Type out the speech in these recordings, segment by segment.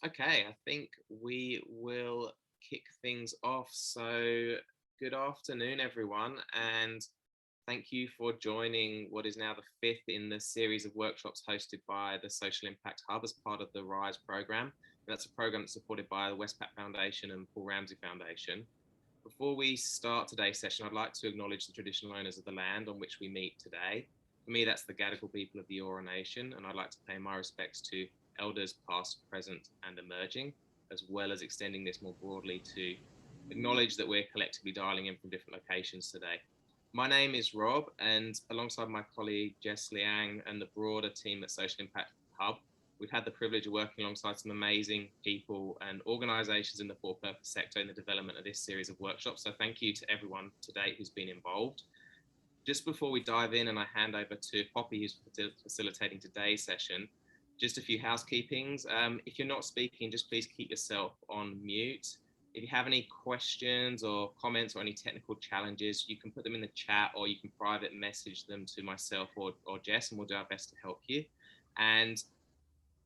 Okay, I think we will kick things off. So, good afternoon, everyone, and thank you for joining what is now the fifth in the series of workshops hosted by the Social Impact Hub as part of the Rise program. That's a program that's supported by the Westpac Foundation and Paul Ramsey Foundation. Before we start today's session, I'd like to acknowledge the traditional owners of the land on which we meet today. For me, that's the Gadigal people of the Eora Nation, and I'd like to pay my respects to elders past, present, and emerging, as well as extending this more broadly to acknowledge that we're collectively dialing in from different locations today. My name is Rob, and alongside my colleague Jess Liang and the broader team at Social Impact Hub, we've had the privilege of working alongside some amazing people and organisations in the for-purpose sector in the development of this series of workshops. So thank you to everyone to date who's been involved. Just before we dive in and I hand over to Poppy, who's facilitating today's session, just a few housekeepings. If you're not speaking, just please keep yourself on mute. If you have any questions or comments or any technical challenges, you can put them in the chat or you can private message them to myself or Jess, and we'll do our best to help you. And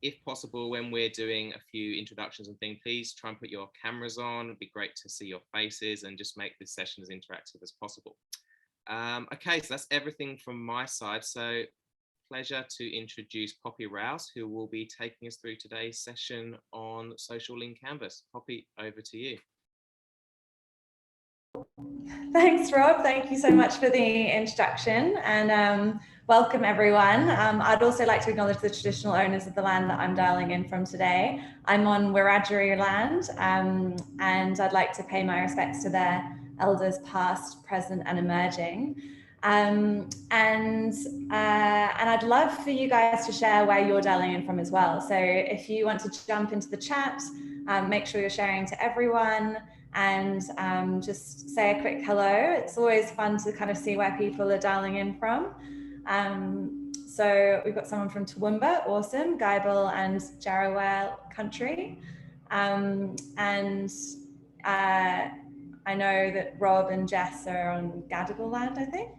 if possible, when we're doing a few introductions and things, please try and put your cameras on. It'd be great to see your faces and just make this session as interactive as possible. Okay, so that's everything from my side. So pleasure to introduce Poppy Rouse, who will be taking us through today's session on social in Canvas. Poppy, over to you. Thanks, Rob. Thank you so much for the introduction, and welcome everyone. I'd also like to acknowledge the traditional owners of the land that I'm dialing in from today. I'm on Wiradjuri land, and I'd like to pay my respects to their elders past, present, and emerging. And I'd love for you guys to share where you're dialing in from as well. So if you want to jump into the chat, make sure you're sharing to everyone, and just say a quick hello. It's always fun to kind of see where people are dialing in from. So we've got someone from Toowoomba, awesome, Guybil and Jarrawale country. I know that Rob and Jess are on Gadigal land, I think.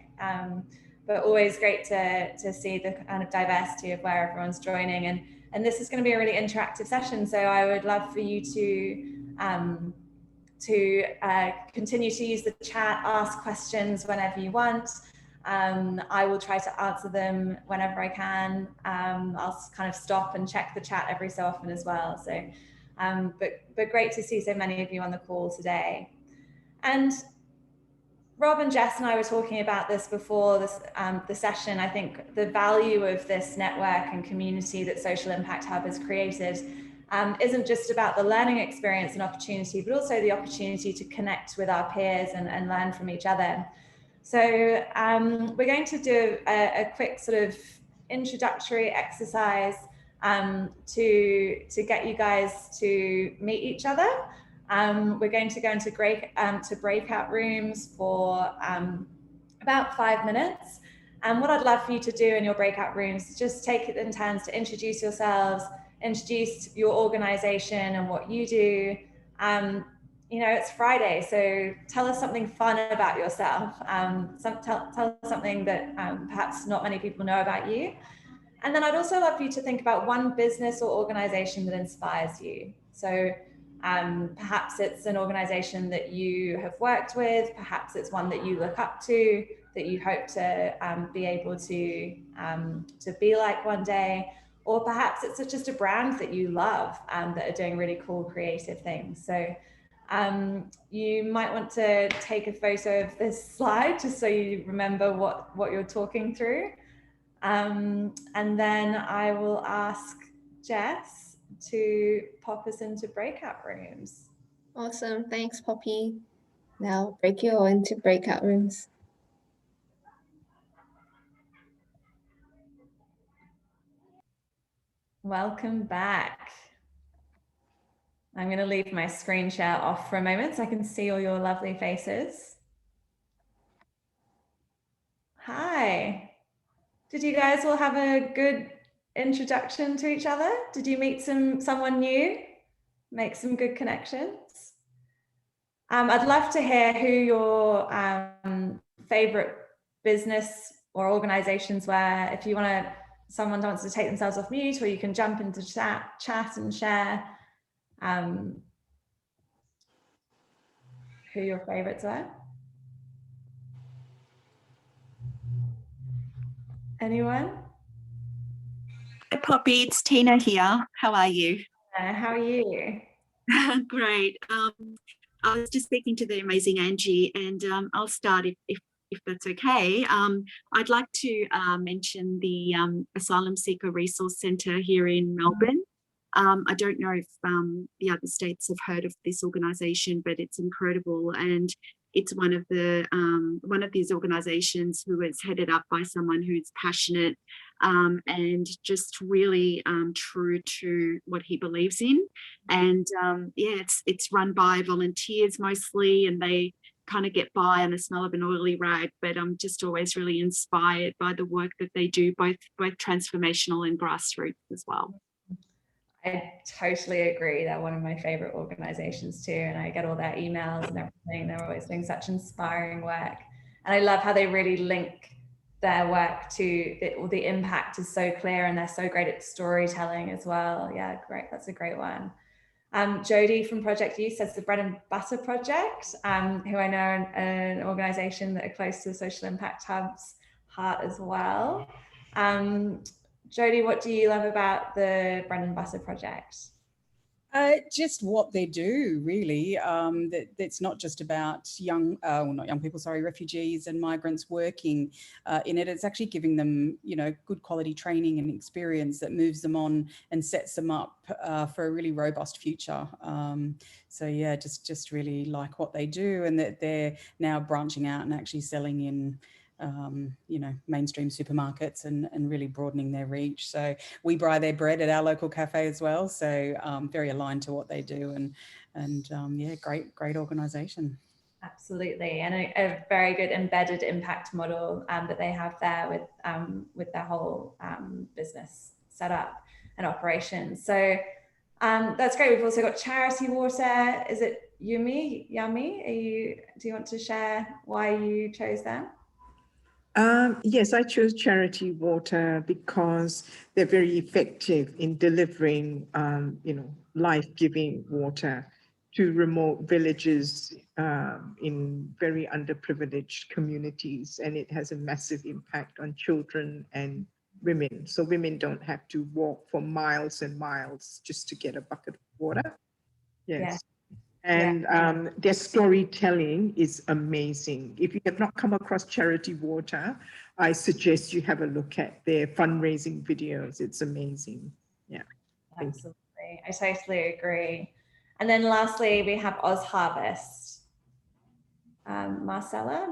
But always great to see the kind of diversity of where everyone's joining. And this is going to be a really interactive session. So I would love for you to continue to use the chat, ask questions whenever you want. I will try to answer them whenever I can. I'll kind of stop and check the chat every so often as well. So, but great to see so many of you on the call today. And Rob and Jess and I were talking about this before this, the session. I think the value of this network and community that Social Impact Hub has created isn't just about the learning experience and opportunity, but also the opportunity to connect with our peers and learn from each other. So we're going to do a quick sort of introductory exercise to get you guys to meet each other. We're going to go into breakout rooms for about 5 minutes. And what I'd love for you to do in your breakout rooms is just take it in turns to introduce yourselves, introduce your organization and what you do. You know, it's Friday, so tell us something fun about yourself. Tell us something that perhaps not many people know about you. And then I'd also love for you to think about one business or organization that inspires you. So perhaps it's an organization that you have worked with, perhaps it's one that you look up to, that you hope to be able to be like one day, or perhaps it's just a brand that you love that are doing really cool creative things. So you might want to take a photo of this slide just so you remember what you're talking through. And then I will ask Jess to pop us into breakout rooms. Awesome, thanks Poppy. Now break you all into breakout rooms. Welcome back. I'm going to leave my screen share off for a moment so I can see all your lovely faces. Hi. Did you guys all have a good introduction to each other? Did you meet someone new? Make some good connections? I'd love to hear who your favorite business or organizations were. If you want to, someone wants to take themselves off mute, or you can jump into chat and share. Who your favorites were? Anyone? Hi, Poppy. It's Tina here. How are you? How are you? Great. I was just speaking to the amazing Angie, and I'll start if that's okay. I'd like to mention the Asylum Seeker Resource Centre here in Melbourne. I don't know if the other states have heard of this organisation, but it's incredible, and it's one of these organisations who is headed up by someone who's passionate and just really true to what he believes in. And yeah, it's run by volunteers mostly, and they kind of get by on the smell of an oily rag, but I'm just always really inspired by the work that they do, both transformational and grassroots as well. I totally agree. They're one of my favorite organizations too. And I get all their emails and everything. They're always doing such inspiring work. And I love how they really link their work to the impact is so clear, and they're so great at storytelling as well. Yeah, great. That's a great one. Jodie from Project You says the Bread and Butter Project, who I know are an organization that are close to the Social Impact Hub's heart as well. Jodie, what do you love about the Bread and Butter Project? Just what they do, really. It's not just about refugees and migrants working in it. It's actually giving them, good quality training and experience that moves them on and sets them up for a really robust future. So yeah, just really like what they do, and that they're now branching out and actually selling in mainstream supermarkets and really broadening their reach. So we buy their bread at our local cafe as well. So very aligned to what they do, and yeah, great organisation. Absolutely, and a very good embedded impact model that they have there with their whole business setup and operations. So that's great. We've also got Charity Water. Is it Yummy? Do you want to share why you chose them? Yes, I chose Charity Water because they're very effective in delivering, life-giving water to remote villages in very underprivileged communities, and it has a massive impact on children and women. So women don't have to walk for miles and miles just to get a bucket of water. Yes. Yeah. And their storytelling is amazing. If you have not come across Charity Water, I suggest you have a look at their fundraising videos. It's amazing. Yeah. Absolutely. I totally agree. And then lastly, we have Oz Harvest. Marcella,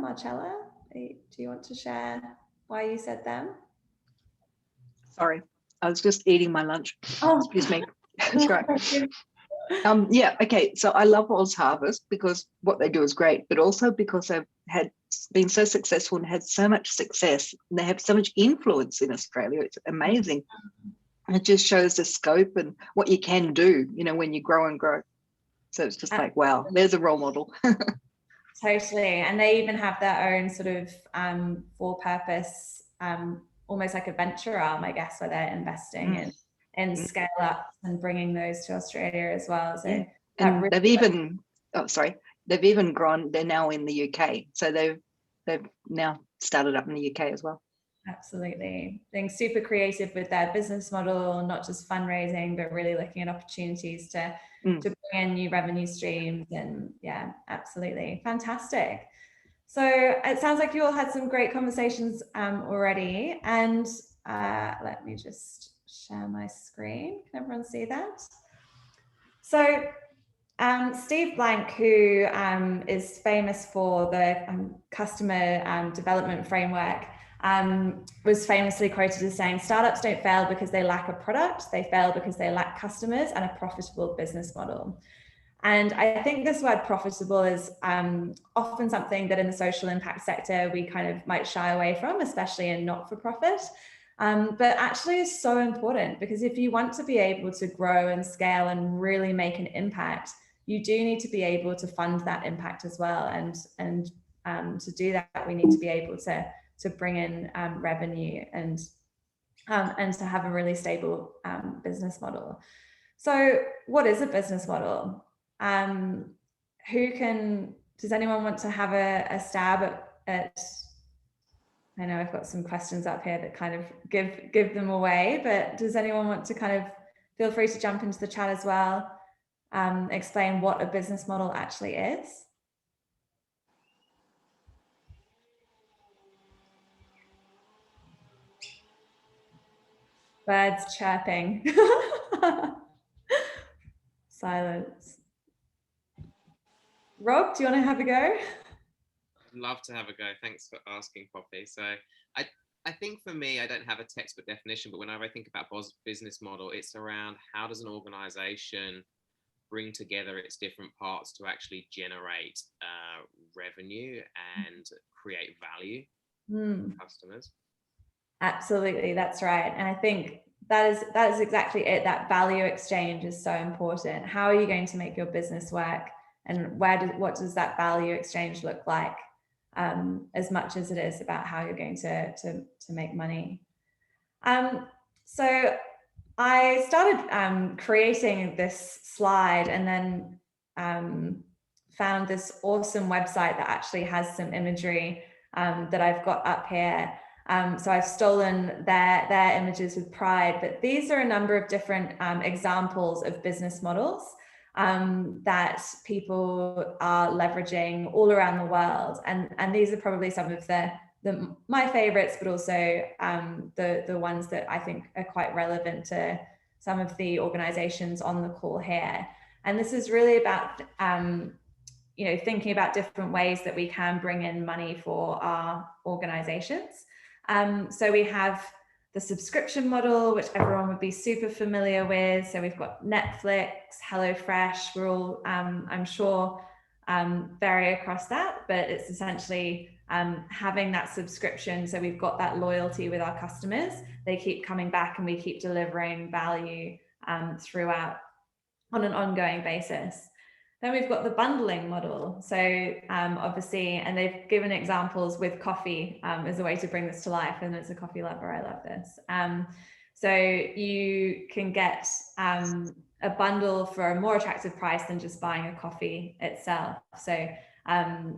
do you want to share why you said them? Sorry, I was just eating my lunch. Oh. Excuse me. That's right. Yeah, okay. So I love Oz Harvest because what they do is great, but also because they've been so successful and had so much success, and they have so much influence in Australia. It's amazing. It just shows the scope and what you can do, when you grow and grow. So it's just like, wow, there's a role model. Totally. And they even have their own sort of for-purpose, almost like a venture arm, I guess, where they're investing in scale up and bringing those to Australia as well. So yeah. And they've even grown. They're now in the UK, so they've now started up in the UK as well. Absolutely, being super creative with their business model, not just fundraising, but really looking at opportunities to bring in new revenue streams. And yeah, absolutely fantastic. So it sounds like you all had some great conversations already. And let me just share my screen. Can everyone see that? So Steve Blank, who is famous for the customer development framework, was famously quoted as saying, startups don't fail because they lack a product, they fail because they lack customers and a profitable business model. And I think this word profitable is often something that in the social impact sector we kind of might shy away from, especially in not-for-profit. But actually is so important, because if you want to be able to grow and scale and really make an impact, you do need to be able to fund that impact as well. And to do that, we need to be able to bring in revenue and to have a really stable business model. So what is a business model? Does anyone want to have a stab at, I know I've got some questions up here that kind of give them away, but does anyone want to kind of feel free to jump into the chat as well, explain what a business model actually is? Birds chirping. Silence. Rob, do you want to have a go? I'd love to have a go. Thanks for asking, Poppy. So I think for me, I don't have a textbook definition, but whenever I think about business model, it's around how does an organization bring together its different parts to actually generate revenue and create value for customers. Absolutely, that's right. And I think that is exactly it. That value exchange is so important. How are you going to make your business work, and what does that value exchange look like? As much as it is about how you're going to make money. So I started creating this slide, and then found this awesome website that actually has some imagery that I've got up here. So I've stolen their images with pride, but these are a number of different examples of business models that people are leveraging all around the world. And these are probably some of my favorites, but also the ones that I think are quite relevant to some of the organizations on the call here. And this is really about thinking about different ways that we can bring in money for our organizations. So we have the subscription model, which everyone would be super familiar with. So we've got Netflix, HelloFresh, we're all, I'm sure, vary across that, but it's essentially having that subscription. So we've got that loyalty with our customers. They keep coming back and we keep delivering value throughout on an ongoing basis. Then we've got the bundling model. So obviously, and they've given examples with coffee as a way to bring this to life. And as a coffee lover, I love this. So you can get a bundle for a more attractive price than just buying a coffee itself. So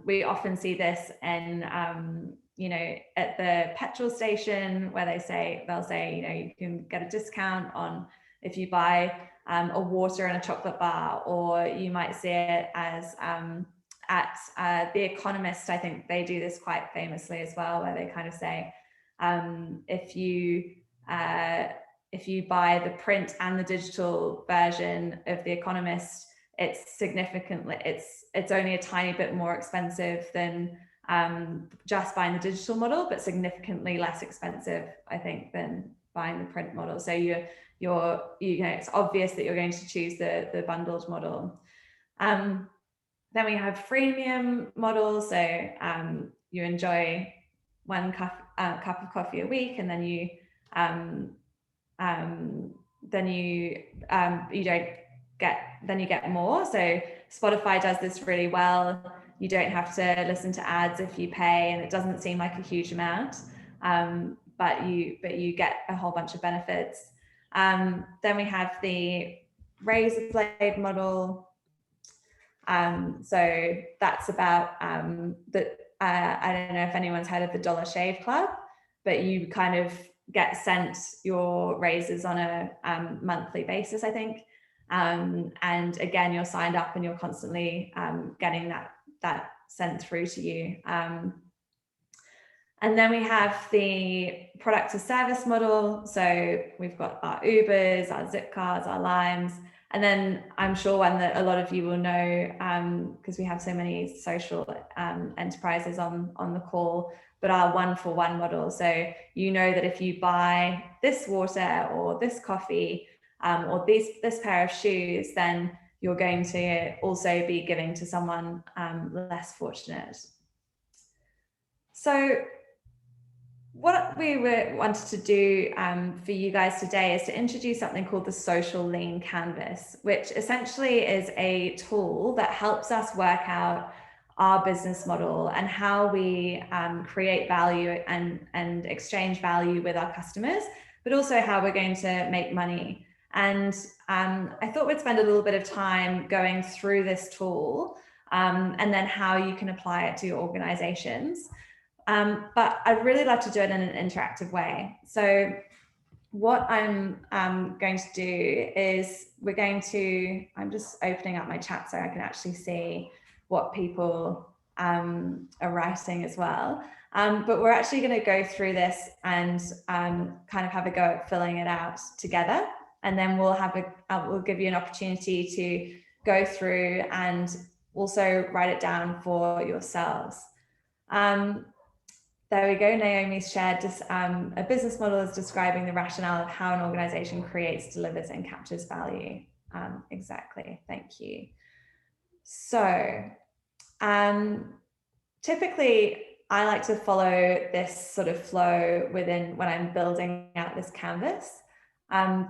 we often see this in, at the petrol station where they'll say, you can get a discount on if you buy a water and a chocolate bar, or you might see it as at The Economist. I think they do this quite famously as well, where they kind of say, if you buy the print and the digital version of The Economist, it's significantly, it's only a tiny bit more expensive than just buying the digital model, but significantly less expensive, I think, than buying the print model. So it's obvious that you're going to choose the bundled model. Then we have freemium models. So you enjoy one cup of coffee a week, and then you get more. So Spotify does this really well. You don't have to listen to ads if you pay, and it doesn't seem like a huge amount, but you get a whole bunch of benefits. Then we have the razor blade model. So that's about I don't know if anyone's heard of the Dollar Shave Club, but you kind of get sent your razors on a monthly basis, I think. And again, you're signed up and you're constantly getting that sent through to you. And then we have the product to service model. So we've got our Ubers, our Zipcars, our Limes. And then I'm sure one that a lot of you will know, because we have so many social enterprises on the call, but our 1-for-1 model. So you know that if you buy this water or this coffee or this pair of shoes, then you're going to also be giving to someone less fortunate. So what we wanted to do for you guys today is to introduce something called the Social Lean Canvas, which essentially is a tool that helps us work out our business model and how we create value and exchange value with our customers, but also how we're going to make money. And I thought we'd spend a little bit of time going through this tool and then how you can apply it to your organizations. But I'd really love to do it in an interactive way. So what I'm going to do is I'm just opening up my chat so I can actually see what people are writing as well. But we're actually going to go through this and kind of have a go at filling it out together. And then we'll give you an opportunity to go through and also write it down for yourselves. There we go. Naomi's shared a business model is describing the rationale of how an organization creates, delivers, and captures value. Exactly. Thank you. So typically, I like to follow this sort of flow when I'm building out this canvas,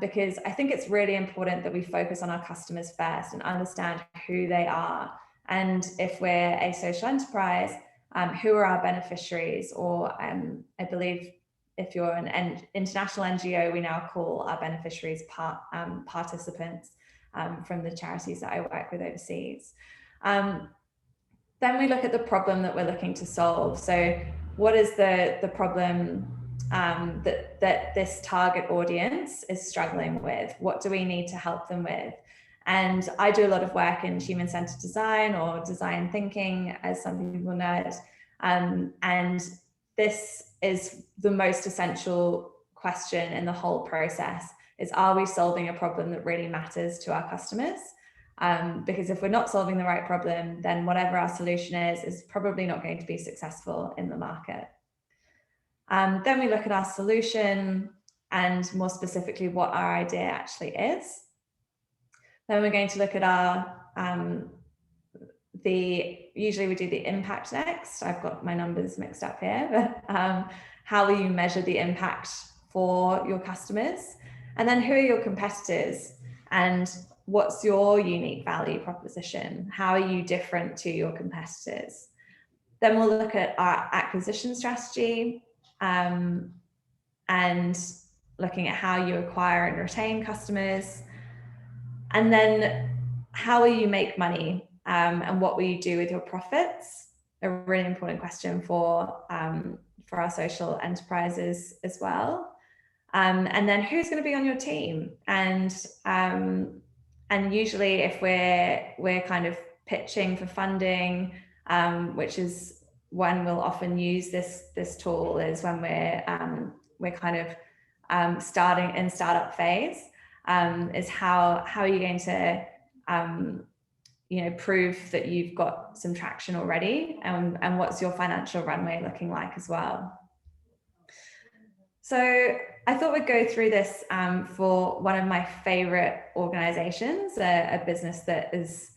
because I think it's really important that we focus on our customers first and understand who they are. And if we're a social enterprise, who are our beneficiaries? Or I believe if you're an international NGO, we now call our beneficiaries participants from the charities that I work with overseas. Then we look at the problem that we're looking to solve. So what is the problem that this target audience is struggling with? What do we need to help them with? And I do a lot of work in human-centered design or design thinking, as some people know it. And this is the most essential question in the whole process, is are we solving a problem that really matters to our customers? Because if we're not solving the right problem, then whatever our solution is probably not going to be successful in the market. Then we look at our solution and more specifically what our idea actually is. Then we're going to look at our, usually we do the impact next. I've got my numbers mixed up here, but how will you measure the impact for your customers? And then who are your competitors? And what's your unique value proposition? How are you different to your competitors? Then we'll look at our acquisition strategy and looking at how you acquire and retain customers. And then how will you make money and what will you do with your profits? A really important question for our social enterprises as well. And then who's going to be on your team? And usually if we're kind of pitching for funding, which is when we'll often use this tool, is when we're kind of starting in startup phase. Is how are you going to prove that you've got some traction already, and what's your financial runway looking like as well? So I thought we'd go through this for one of my favorite organizations, a business that is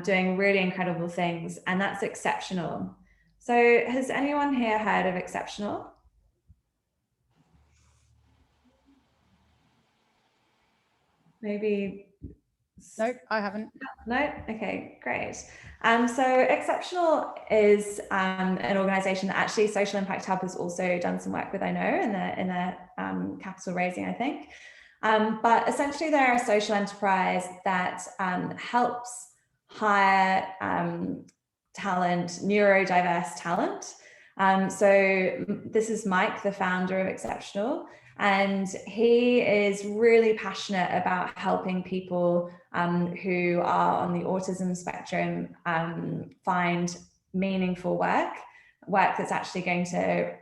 doing really incredible things, and that's Exceptional. So has anyone here heard of Exceptional? Maybe. No, I haven't. No? Okay, great. So Exceptional is an organization that actually Social Impact Hub has also done some work with, I know, in the capital raising, I think. But essentially they're a social enterprise that helps hire talent, neurodiverse talent. So this is Mike, the founder of Exceptional. And he is really passionate about helping people who are on the autism spectrum find meaningful work that's actually going to,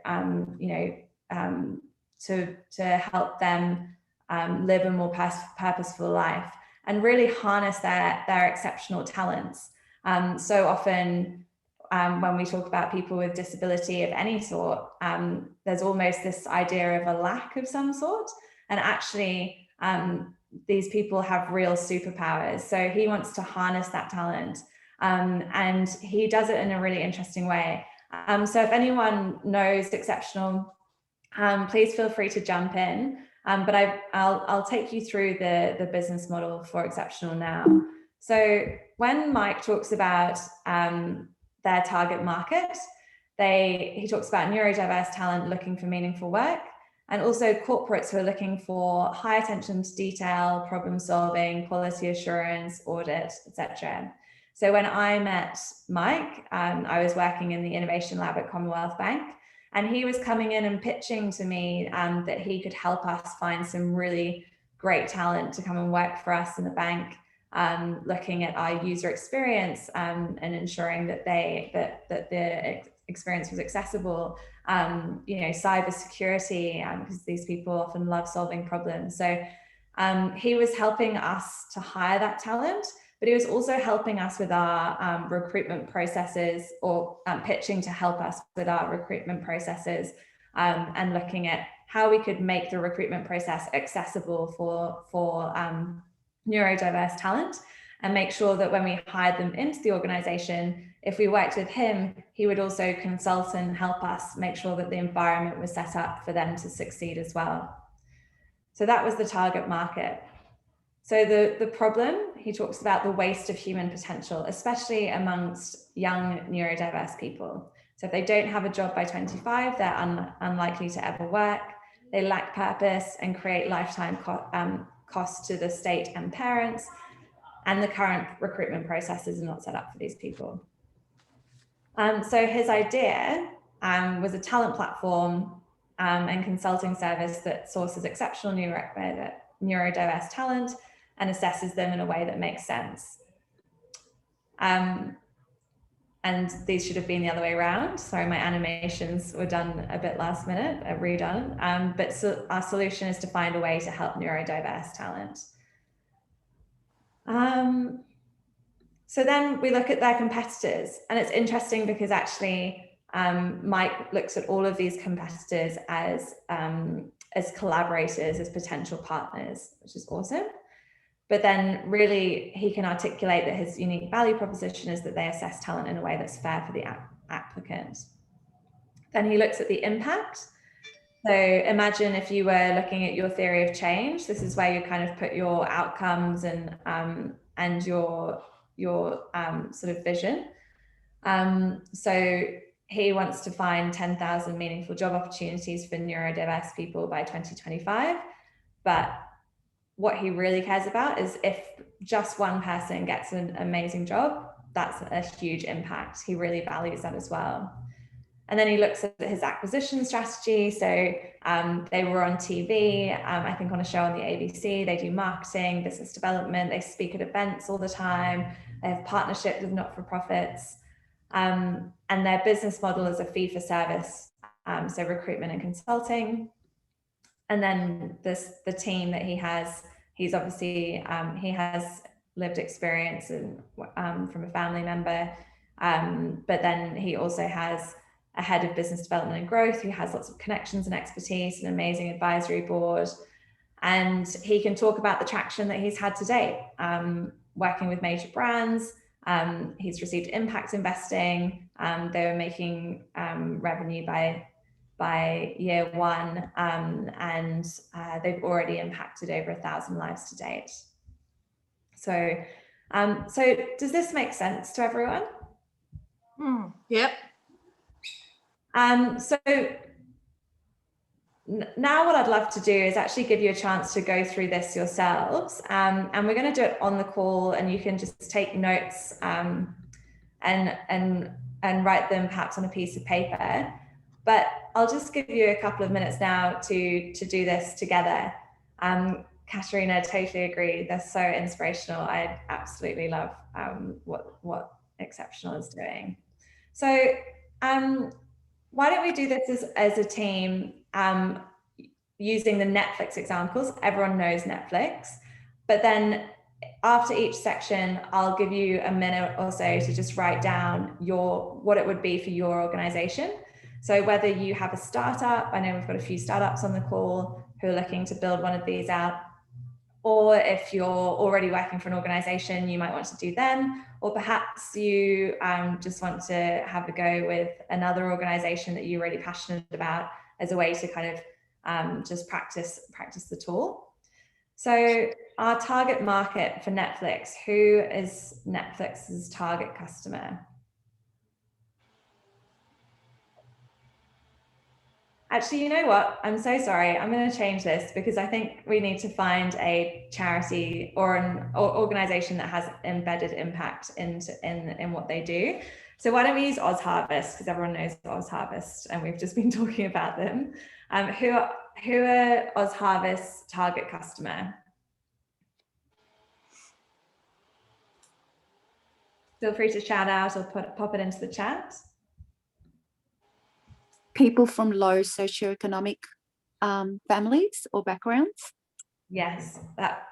to help them live a more purposeful life and really harness their exceptional talents. So often, when we talk about people with disability of any sort, there's almost this idea of a lack of some sort. And actually, these people have real superpowers. So he wants to harness that talent. And he does it in a really interesting way. So if anyone knows Exceptional, please feel free to jump in. But I'll take you through the business model for Exceptional now. So when Mike talks about their target market, he talks about neurodiverse talent looking for meaningful work. and also corporates who are looking for high attention to detail, problem solving, quality assurance, audit, etc. So when I met Mike, I was working in the innovation lab at Commonwealth Bank, and he was coming in and pitching to me that he could help us find some really great talent to come and work for us in the bank, looking at our user experience and ensuring that the experience was accessible, cyber security, because these people often love solving problems. So he was helping us to hire that talent, but he was also helping us with our recruitment processes, or pitching to help us with our recruitment processes, and looking at how we could make the recruitment process accessible for neurodiverse talent, and make sure that when we hired them into the organization, if we worked with him, he would also consult and help us make sure that the environment was set up for them to succeed as well. So that was the target market. So the problem, he talks about the waste of human potential, especially amongst young neurodiverse people. So if they don't have a job by 25, they're unlikely to ever work. They lack purpose and create lifetime costs to the state and parents. And the current recruitment processes are not set up for these people. So his idea was a talent platform and consulting service that sources exceptional neurodiverse talent and assesses them in a way that makes sense. And these should have been the other way around. Sorry, my animations were done a bit last minute, redone. But so our solution is to find a way to help neurodiverse talent. So then we look at their competitors, and it's interesting because actually Mike looks at all of these competitors as collaborators, as potential partners, which is awesome. But then really he can articulate that his unique value proposition is that they assess talent in a way that's fair for the applicant. Then he looks at the impact. So imagine if you were looking at your theory of change, this is where you kind of put your outcomes and your sort of vision. So he wants to find 10,000 meaningful job opportunities for neurodiverse people by 2025. But what he really cares about is if just one person gets an amazing job, that's a huge impact. He really values that as well. And then he looks at his acquisition strategy. So they were on TV, I think on a show on the ABC. They do marketing, business development. They speak at events all the time. They have partnerships with not-for-profits. And their business model is a fee-for-service, so recruitment and consulting. And then the team that he has, he's obviously, he has lived experience from a family member, but then he also has a head of business development and growth who has lots of connections and expertise, an amazing advisory board. And he can talk about the traction that he's had to date, working with major brands. He's received impact investing. They were making revenue by year one, and they've already impacted over 1,000 lives to date. So, so does this make sense to everyone? Yep. So now what I'd love to do is actually give you a chance to go through this yourselves, and we're going to do it on the call, and you can just take notes and write them perhaps on a piece of paper. But I'll just give you a couple of minutes now to do this together. Katerina, totally agree. They're so inspirational. I absolutely love what Exceptional is doing. So why don't we do this as a team, using the Netflix examples? Everyone knows Netflix, but then after each section, I'll give you a minute or so to just write down what it would be for your organization. So whether you have a startup, I know we've got a few startups on the call who are looking to build one of these out, or if you're already working for an organization, you might want to do them, or perhaps you just want to have a go with another organization that you're really passionate about as a way to kind of just practice the tool. So our target market for Netflix, who is Netflix's target customer? Actually, you know what? I'm so sorry. I'm going to change this because I think we need to find a charity or an organization that has embedded impact in what they do. So why don't we use Oz Harvest, because everyone knows Oz Harvest and we've just been talking about them. Who are Oz Harvest's target customer? Feel free to shout out or pop it into the chat. People from low socioeconomic families or backgrounds. Yes, that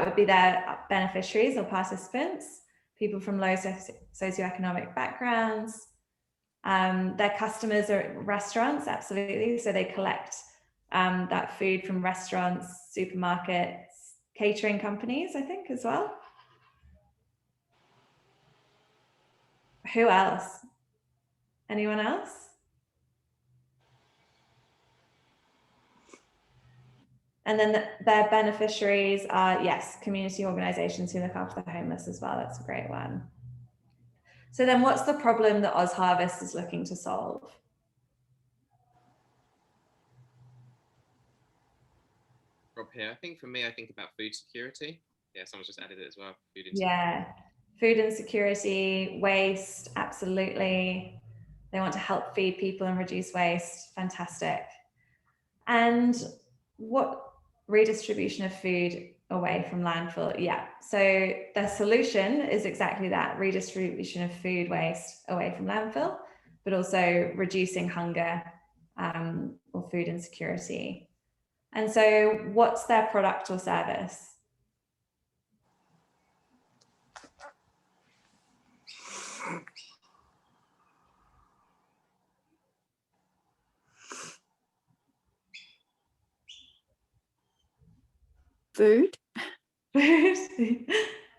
would be their beneficiaries or participants, people from low socioeconomic backgrounds. Their customers are restaurants, absolutely. So they collect that food from restaurants, supermarkets, catering companies, I think, as well. Who else? Anyone else? And then their beneficiaries are, yes, community organizations who look after the homeless as well. That's a great one. So then what's the problem that Oz Harvest is looking to solve? Rob here. I think for me, I think about food security. Yeah, someone's just added it as well. Food insecurity. Yeah, food insecurity, waste, absolutely. They want to help feed people and reduce waste. Fantastic. And what redistribution of food away from landfill? Yeah, so the solution is exactly that, redistribution of food waste away from landfill, but also reducing hunger or food insecurity. And so what's their product or service? Food.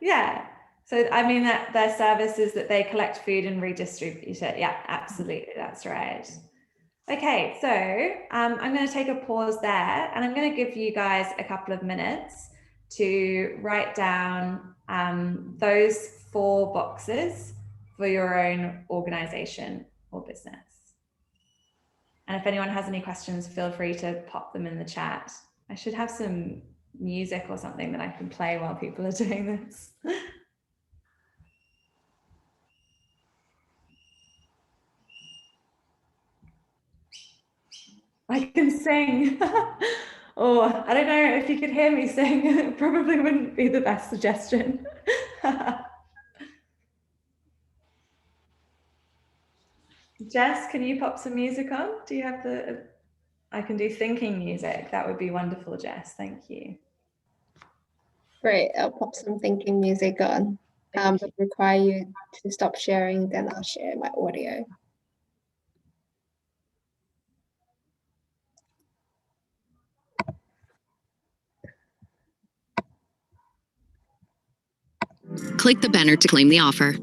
Yeah. So I mean that their service is that they collect food and redistribute it. Yeah, absolutely. That's right. Okay, so I'm going to take a pause there and I'm going to give you guys a couple of minutes to write down those 4 boxes for your own organization or business. And if anyone has any questions, feel free to pop them in the chat. I should have some music or something that I can play while people are doing this. I can sing. Oh, I don't know if you could hear me sing, it probably wouldn't be the best suggestion. Jess, can you pop some music on? Do you have I can do thinking music. That would be wonderful, Jess. Thank you. Great, I'll pop some thinking music on. But require you to stop sharing, then I'll share my audio. Click the banner to claim the offer.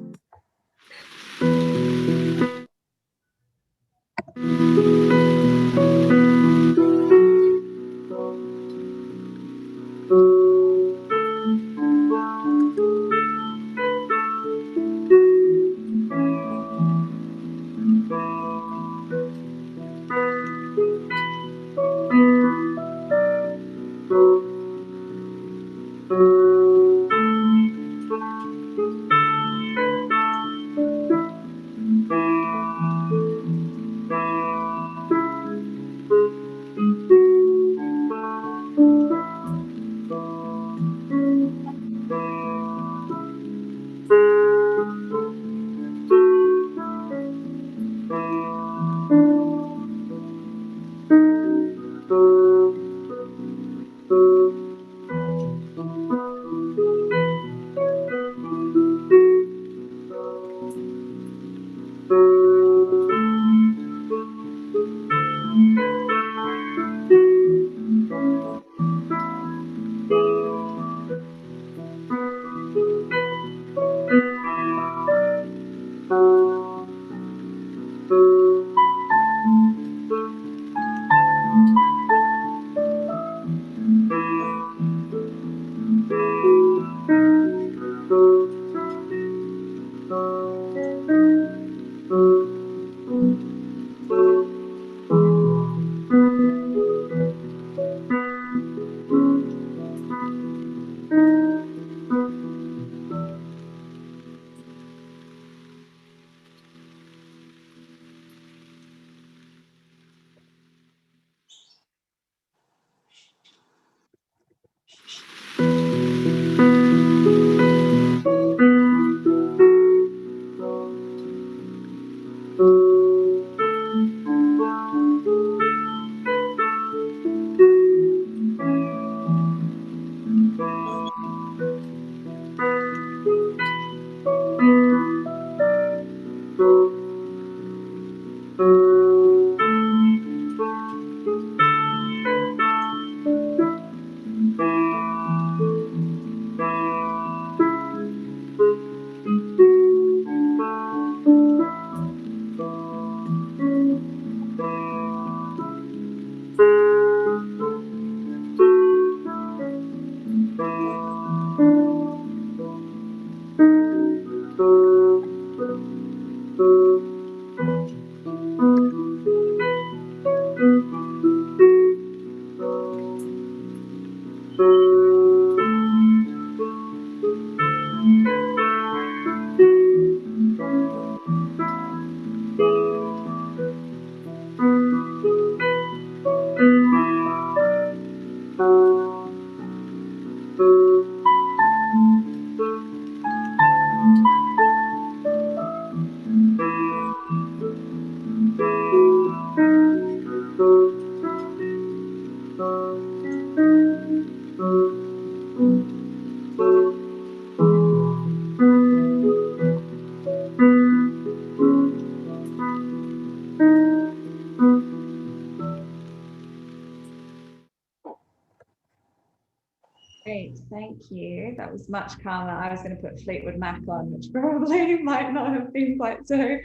Thank you. That was much calmer. I was going to put Fleetwood Mac on, which probably might not have been quite so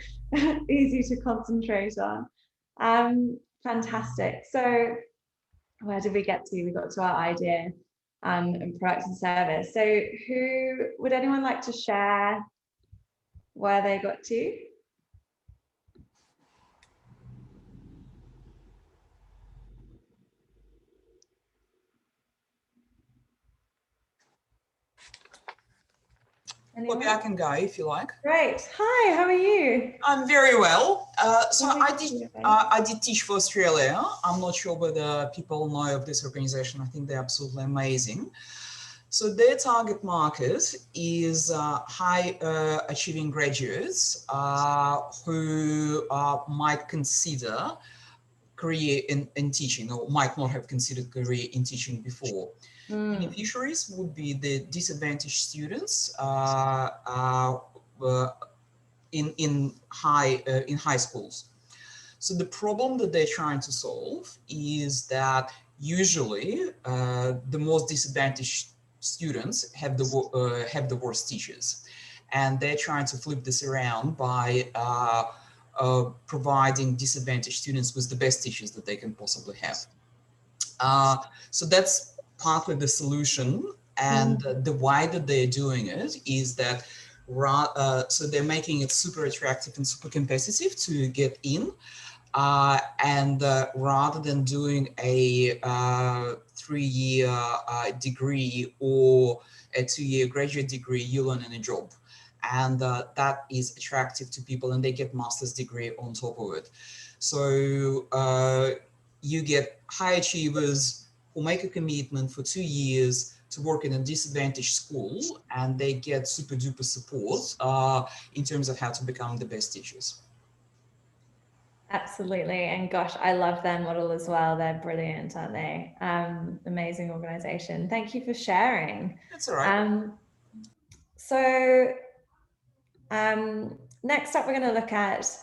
easy to concentrate on. Fantastic. So where did we get to? We got to our idea and product and service. So would anyone like to share where they got to? Poppy, I can go if you like. Great. Hi, how are you? I'm very well. So Lovely I to see did you, I did Teach for Australia. I'm not sure whether people know of this organization. I think they're absolutely amazing. So their target market is high achieving graduates who might consider career in teaching or might not have considered career in teaching before. Beneficiaries would be the disadvantaged students in high schools. So the problem that they're trying to solve is that usually the most disadvantaged students have the worst teachers, and they're trying to flip this around by providing disadvantaged students with the best teachers that they can possibly have. So that's partly the solution, and the way that they're doing it is that so they're making it super attractive and super competitive to get in, and rather than doing a 3-year degree or a 2-year graduate degree, you learn in a job, and that is attractive to people, and they get master's degree on top of it. So you get high achievers who make a commitment for 2 years to work in a disadvantaged school, and they get super duper support in terms of how to become the best teachers. Absolutely. And gosh, I love their model as well. They're brilliant, aren't they? Amazing organization. Thank you for sharing. That's all right. Next up, we're going to look at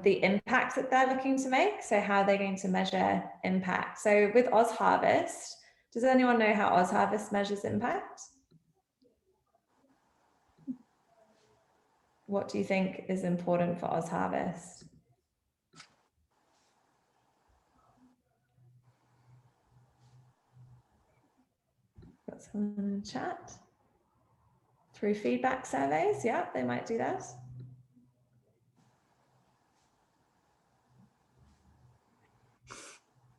the impact that they're looking to make. So how they're going to measure impact. So with Oz Harvest, does anyone know how Oz Harvest measures impact? What do you think is important for Oz Harvest? Got someone in the chat. Through feedback surveys, yeah, they might do that.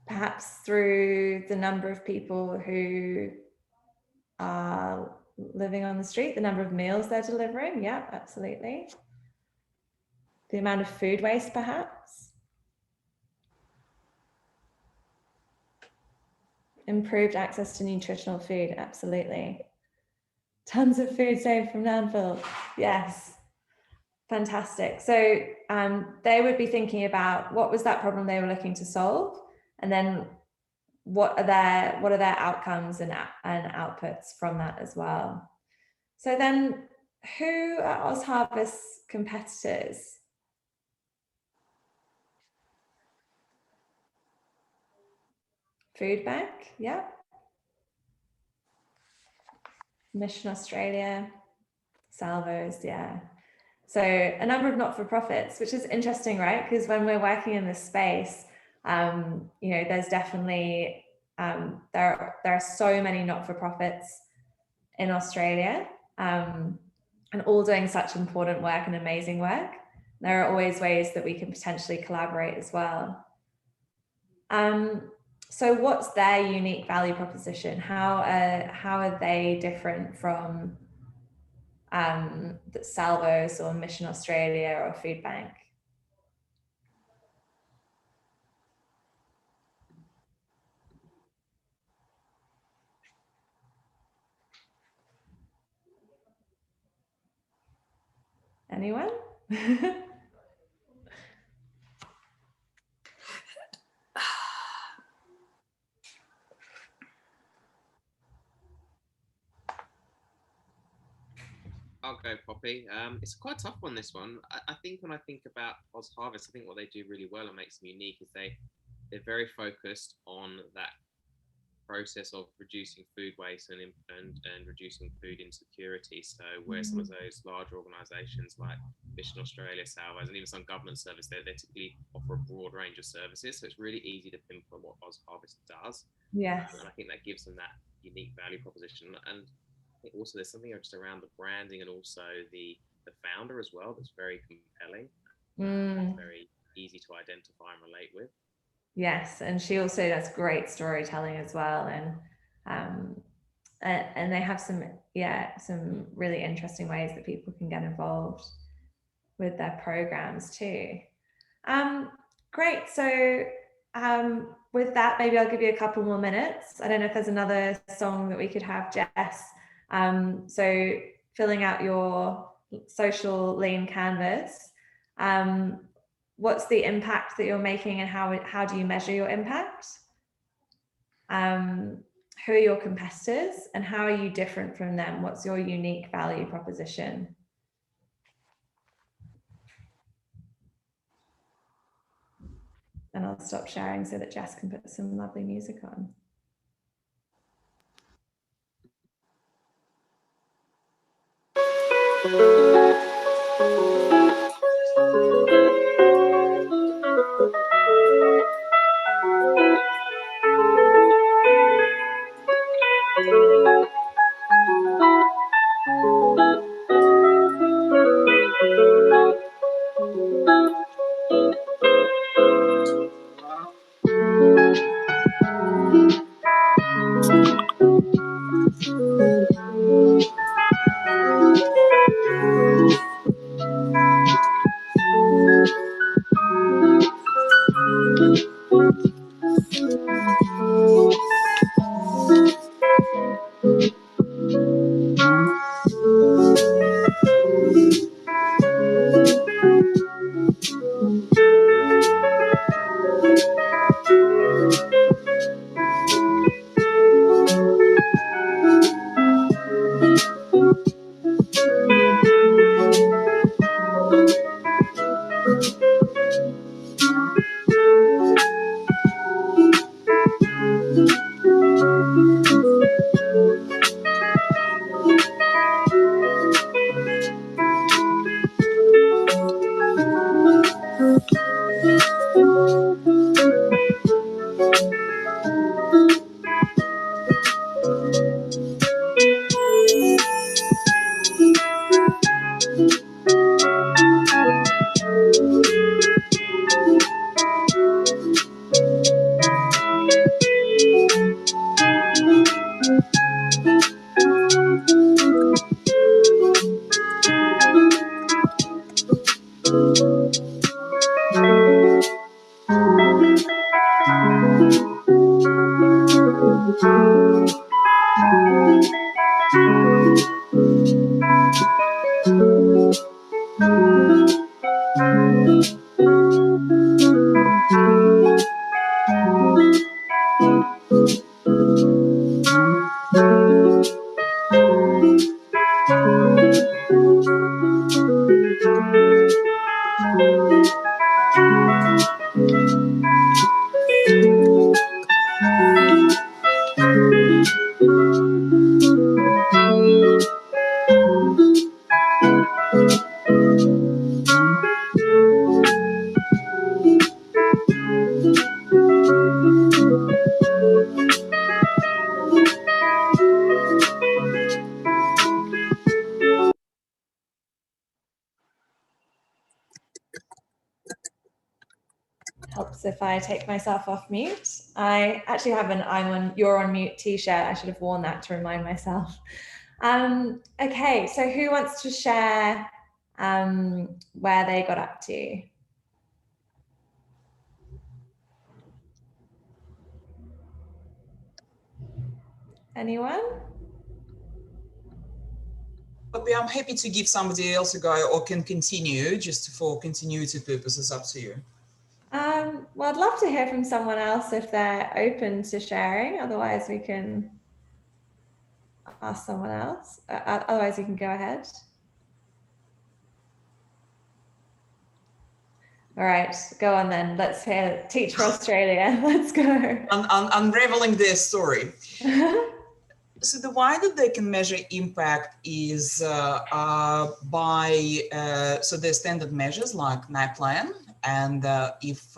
Perhaps through the number of people who are living on the street, the number of meals they're delivering, yeah, absolutely. The amount of food waste, perhaps. Improved access to nutritional food, absolutely. Tons of food saved from landfill, yes. Fantastic. So they would be thinking about what was that problem they were looking to solve, and then what are their outcomes and outputs from that as well. So then, who are Oz Harvest's competitors? Food Bank, yeah. Mission Australia, Salvos, yeah. So a number of not-for-profits, which is interesting, right? Because when we're working in this space, you know, there's definitely there are so many not-for-profits in Australia, and all doing such important work and amazing work. There are always ways that we can potentially collaborate as well. So what's their unique value proposition? How are they different from Salvos or Mission Australia or Food Bank? Anyone? I'll go, Poppy. It's quite a tough one, this one. I think when I think about Oz Harvest, I think what they do really well and makes them unique is they're very focused on that process of reducing food waste and reducing food insecurity. So where some of those larger organisations like Mission Australia, Salvos, and even some government service, they typically offer a broad range of services. So it's really easy to pinpoint what Oz Harvest does. Yes. And I think that gives them that unique value proposition. And I think also there's something just around the branding and also the founder as well that's very compelling, very easy to identify and relate with. Yes, and she also does great storytelling as well, and they have some really interesting ways that people can get involved with their programs too. Great. So with that, maybe I'll give you a couple more minutes. I don't know if there's another song that we could have, Jess. So filling out your social lean canvas. What's the impact that you're making, and how do you measure your impact? Who are your competitors, and how are you different from them? What's your unique value proposition? And I'll stop sharing so that Jess can put some lovely music on. Helps if I take myself off mute. I actually have an you're on mute t-shirt. I should have worn that to remind myself. Okay, so who wants to share where they got up to? Anyone? But I'm happy to give somebody else a go, or can continue just for continuity purposes. Up to you. Well, I'd love to hear from someone else if they're open to sharing. Otherwise, we can ask someone else. Otherwise, you can go ahead. All right, go on then. Let's hear Teach for Australia. Let's go. Unraveling their story. So the way that they can measure impact is by so there's standard measures like NAPLAN, and if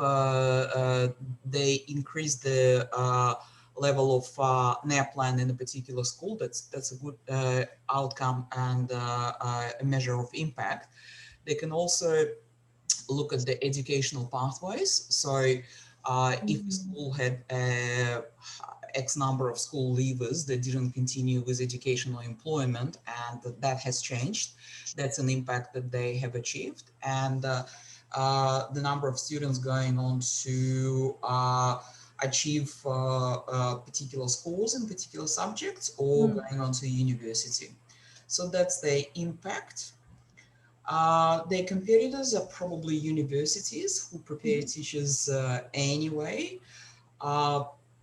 they increase the level of NAPLAN in a particular school, that's a good outcome and a measure of impact. They can also look at the educational pathways. So if the school had X number of school leavers that didn't continue with educational employment, and that has changed, that's an impact that they have achieved. And the number of students going on to achieve particular schools in particular subjects or going on to university. So that's the impact. Their competitors are probably universities who prepare teachers anyway.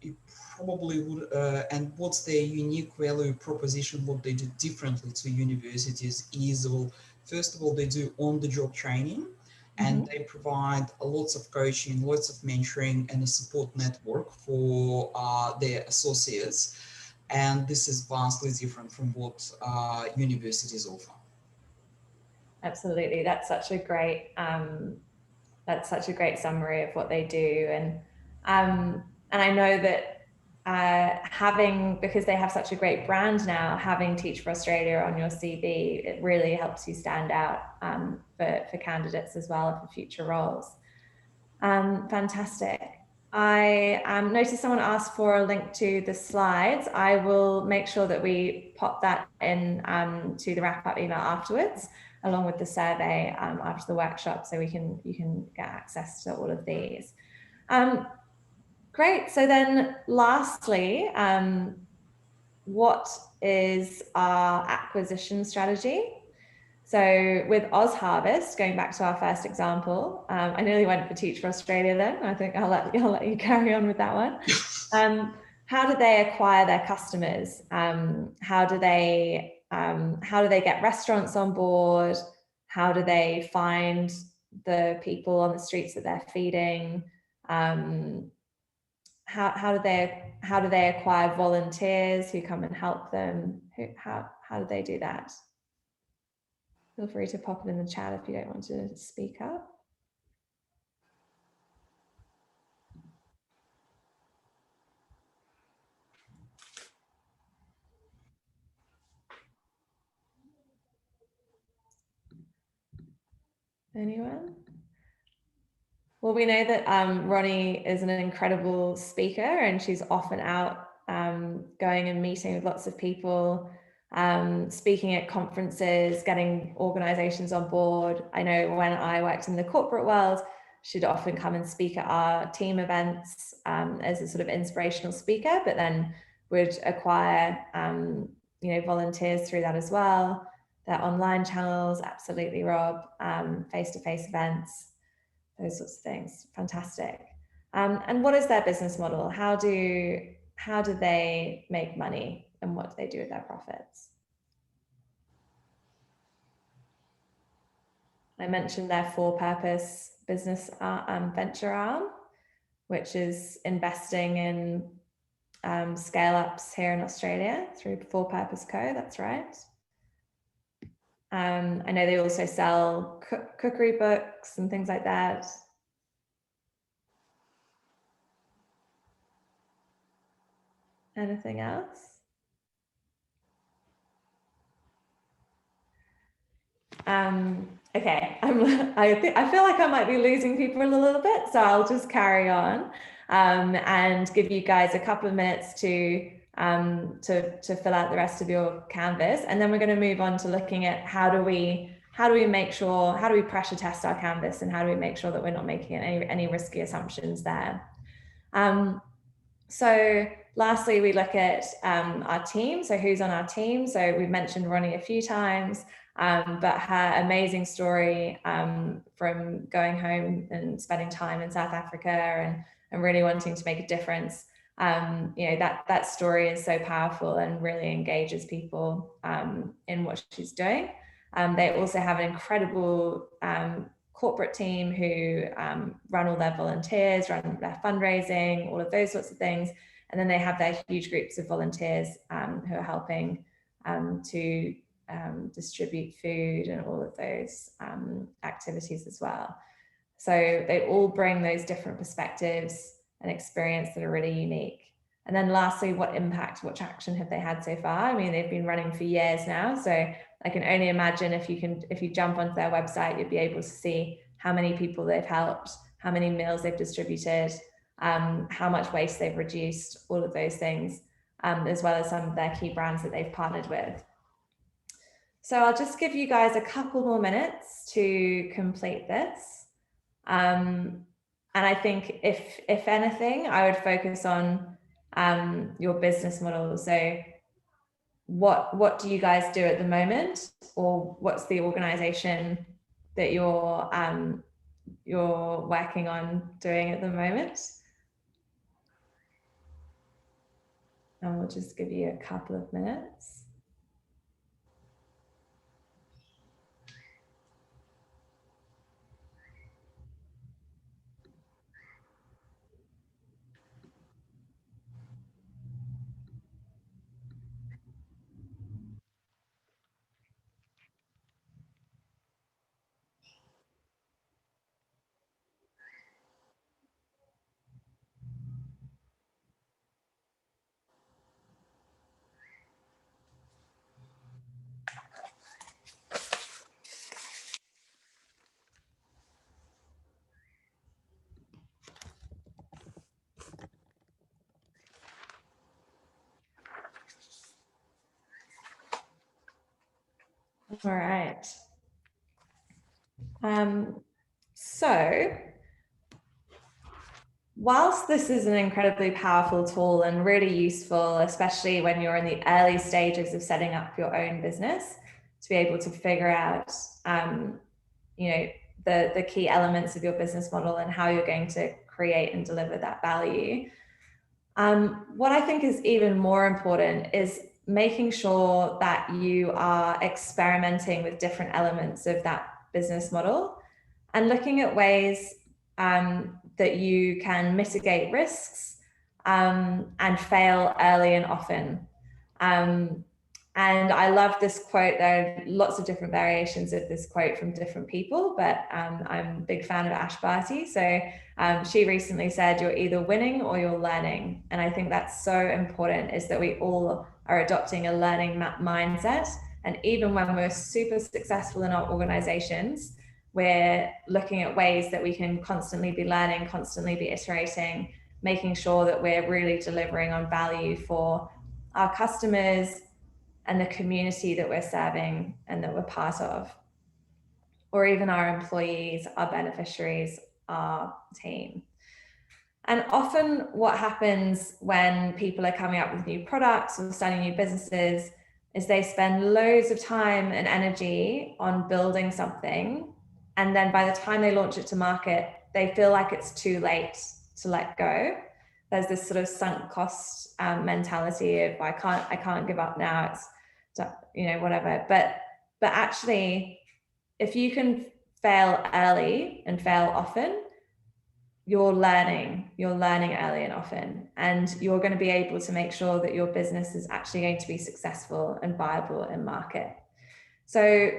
It probably would, and what's their unique value proposition, what they do differently to universities is, well, first of all, they do on-the-job training, and they provide lots of coaching, lots of mentoring, and a support network for their associates. And this is vastly different from what universities offer. Absolutely, that's such a great summary of what they do, and I know that because they have such a great brand now, having Teach for Australia on your CV, it really helps you stand out for candidates as well for future roles. Fantastic. I noticed someone asked for a link to the slides. I will make sure that we pop that in to the wrap-up email afterwards, along with the survey after the workshop, so you can get access to all of these. Great. So then lastly, what is our acquisition strategy? So with Oz Harvest, going back to our first example, I nearly went for Teach for Australia then. I think I'll let you carry on with that one. How do they acquire their customers? How do they get restaurants on board? How do they find the people on the streets that they're feeding? How do they acquire volunteers who come and help them? How do they do that? Feel free to pop it in the chat if you don't want to speak up. Anyone? Well, we know that Ronnie is an incredible speaker, and she's often out going and meeting with lots of people, speaking at conferences, getting organizations on board. I know when I worked in the corporate world, she'd often come and speak at our team events as a sort of inspirational speaker, but then would acquire volunteers through that as well. Their online channels, absolutely, Rob, face-to-face events, those sorts of things. Fantastic. And what is their business model? How do they make money, and what do they do with their profits? I mentioned their for-purpose business venture arm, which is investing in scale-ups here in Australia through For-Purpose Co. That's right. I know they also sell cookery books and things like that. Anything else? Okay, I feel like I might be losing people a little bit, so I'll just carry on and give you guys a couple of minutes to fill out the rest of your canvas, and then we're going to move on to looking at how do we pressure test our canvas, and how do we make sure that we're not making any risky assumptions there. So lastly, we look at our team. So who's on our team? So we've mentioned Ronnie a few times, but her amazing story from going home and spending time in South Africa and really wanting to make a difference. That story is so powerful and really engages people in what she's doing. They also have an incredible corporate team who run all their volunteers, run their fundraising, all of those sorts of things. And then they have their huge groups of volunteers who are helping to distribute food and all of those activities as well. So they all bring those different perspectives and experience that are really unique. And then lastly, what impact, what traction have they had so far? I mean, they've been running for years now. So I can only imagine if you jump onto their website, you'll be able to see how many people they've helped, how many meals they've distributed, how much waste they've reduced, all of those things, as well as some of their key brands that they've partnered with. So I'll just give you guys a couple more minutes to complete this. And I think if anything, I would focus on your business model. So what do you guys do at the moment, or what's the organization that you're working on doing at the moment? And we'll just give you a couple of minutes. All right. So whilst this is an incredibly powerful tool and really useful, especially when you're in the early stages of setting up your own business, to be able to figure out, the key elements of your business model and how you're going to create and deliver that value. What I think is even more important is making sure that you are experimenting with different elements of that business model and looking at ways that you can mitigate risks and fail early and often. And I love this quote. There are lots of different variations of this quote from different people, but I'm a big fan of Ash Barty. So she recently said, "You're either winning or you're learning." And I think that's so important, is that we all are adopting a learning mindset. And even when we're super successful in our organizations, we're looking at ways that we can constantly be learning, constantly be iterating, making sure that we're really delivering on value for our customers and the community that we're serving and that we're part of, or even our employees, our beneficiaries, our team. And often what happens when people are coming up with new products or starting new businesses is they spend loads of time and energy on building something. And then by the time they launch it to market, they feel like it's too late to let go. There's this sort of sunk cost mentality of I can't give up now. It's, whatever. But actually, if you can fail early and fail often, you're learning early and often, and you're going to be able to make sure that your business is actually going to be successful and viable in market. So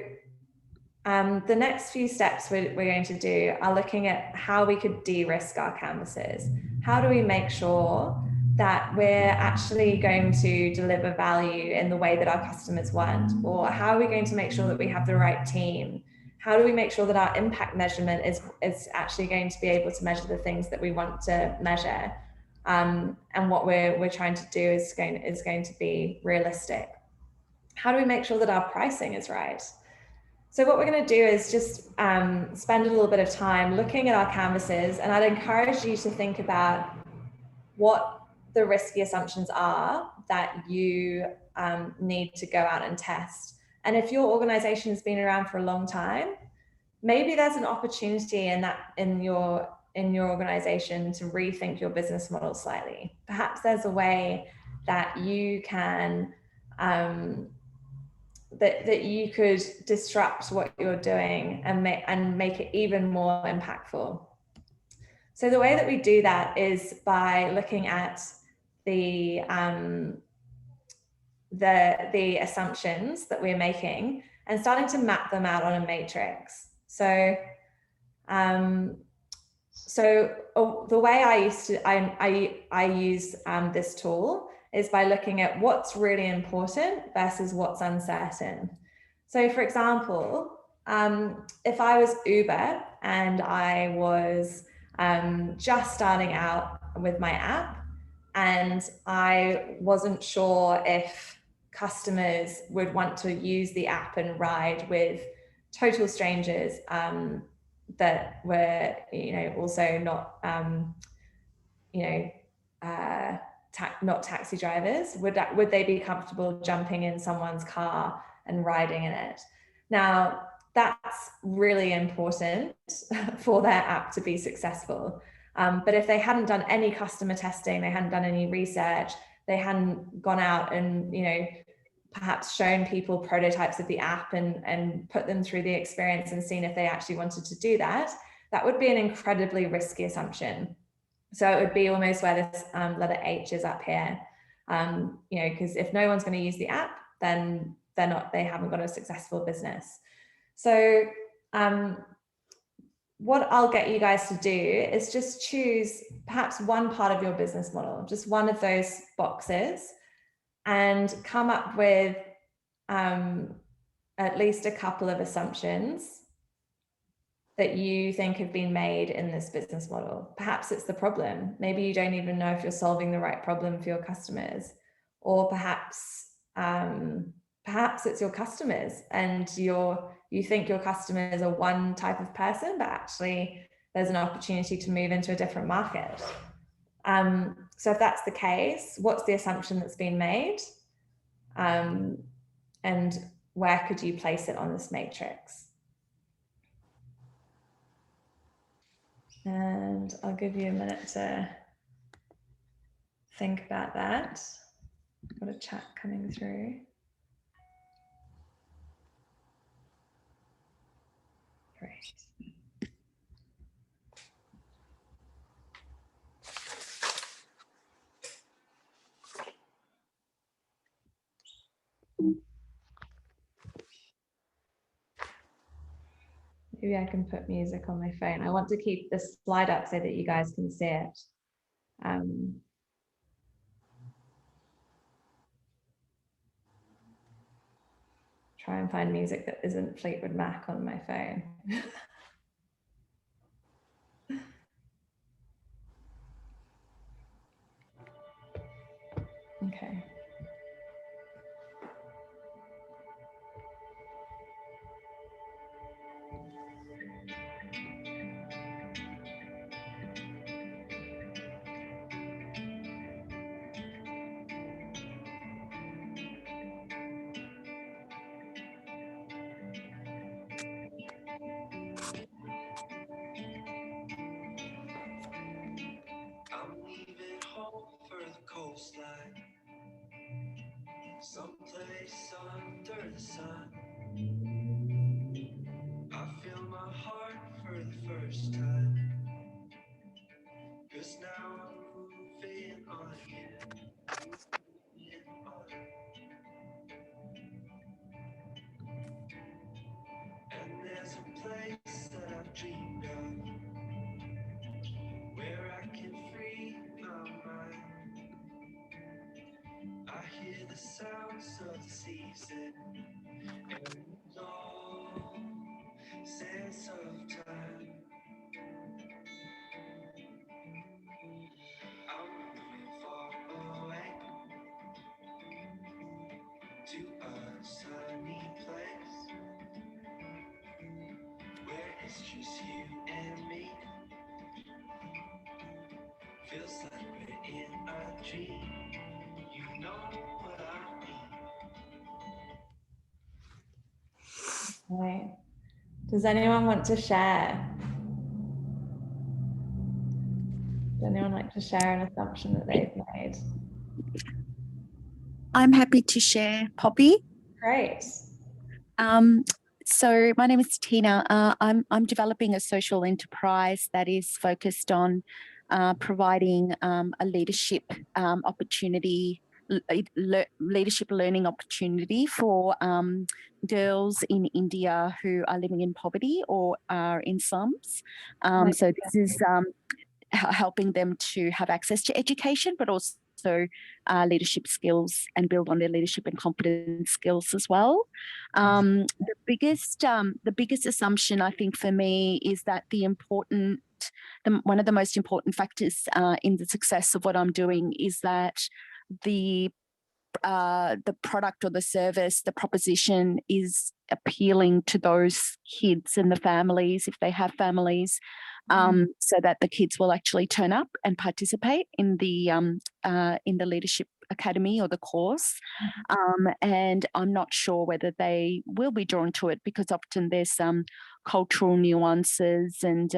the next few steps we're going to do are looking at how we could de-risk our canvases. How do we make sure that we're actually going to deliver value in the way that our customers want? Or how are we going to make sure that we have the right team? How do we make sure that our impact measurement is actually going to be able to measure the things that we want to measure? And what we're trying to do is going to be realistic. How do we make sure that our pricing is right? So what we're going to do is just spend a little bit of time looking at our canvases, and I'd encourage you to think about what the risky assumptions are that you need to go out and test. And if your organization has been around for a long time, maybe there's an opportunity in your organization to rethink your business model slightly. Perhaps there's a way that you can that you could disrupt what you're doing and make it even more impactful. So the way that we do that is by looking at the assumptions that we're making and starting to map them out on a matrix. So the way I use this tool is by looking at what's really important versus what's uncertain. So for example, if I was Uber and I was just starting out with my app and I wasn't sure if customers would want to use the app and ride with total strangers that were, also not, not taxi drivers, would they be comfortable jumping in someone's car and riding in it? Now, that's really important for their app to be successful. But if they hadn't done any customer testing, they hadn't done any research, they hadn't gone out and, perhaps shown people prototypes of the app and put them through the experience and seen if they actually wanted to do that, that would be an incredibly risky assumption. So it would be almost where this letter H is up here, because if no one's going to use the app, then they haven't got a successful business. So what I'll get you guys to do is just choose perhaps one part of your business model, just one of those boxes, and come up with at least a couple of assumptions that you think have been made in this business model. Perhaps it's the problem. Maybe you don't even know if you're solving the right problem for your customers, or perhaps it's your customers and you think your customers are one type of person, but actually there's an opportunity to move into a different market. So if that's the case, what's the assumption that's been made? And where could you place it on this matrix? And I'll give you a minute to think about that. I've got a chat coming through. Great. Maybe I can put music on my phone. I want to keep this slide up so that you guys can see it. Try and find music that isn't Fleetwood Mac on my phone. Okay. Someplace under the sun, I feel my heart for the first time, 'cause now I'm moving on again, moving on. And there's a place that I've dreamed of, where I can free my mind. I hear the sounds of the season and no sense of time. I'm moving far away to a sunny place where it's just you and me. Feels like we're in a dream. You know what I mean. Right. Does anyone want to share? Does anyone like to share an assumption that they've made? I'm happy to share, Poppy. Great. So my name is Tina. I'm developing a social enterprise that is focused on providing a leadership opportunity, leadership learning opportunity for girls in India who are living in poverty or are in slums. So this is helping them to have access to education, but also leadership skills and build on their leadership and confidence skills as well. The biggest assumption I think for me is that one of the most important factors in the success of what I'm doing is that the product or the service, the proposition is appealing to those kids and the families, if they have families, so that the kids will actually turn up and participate in the leadership academy or the course. And I'm not sure whether they will be drawn to it, because often there's some cultural nuances and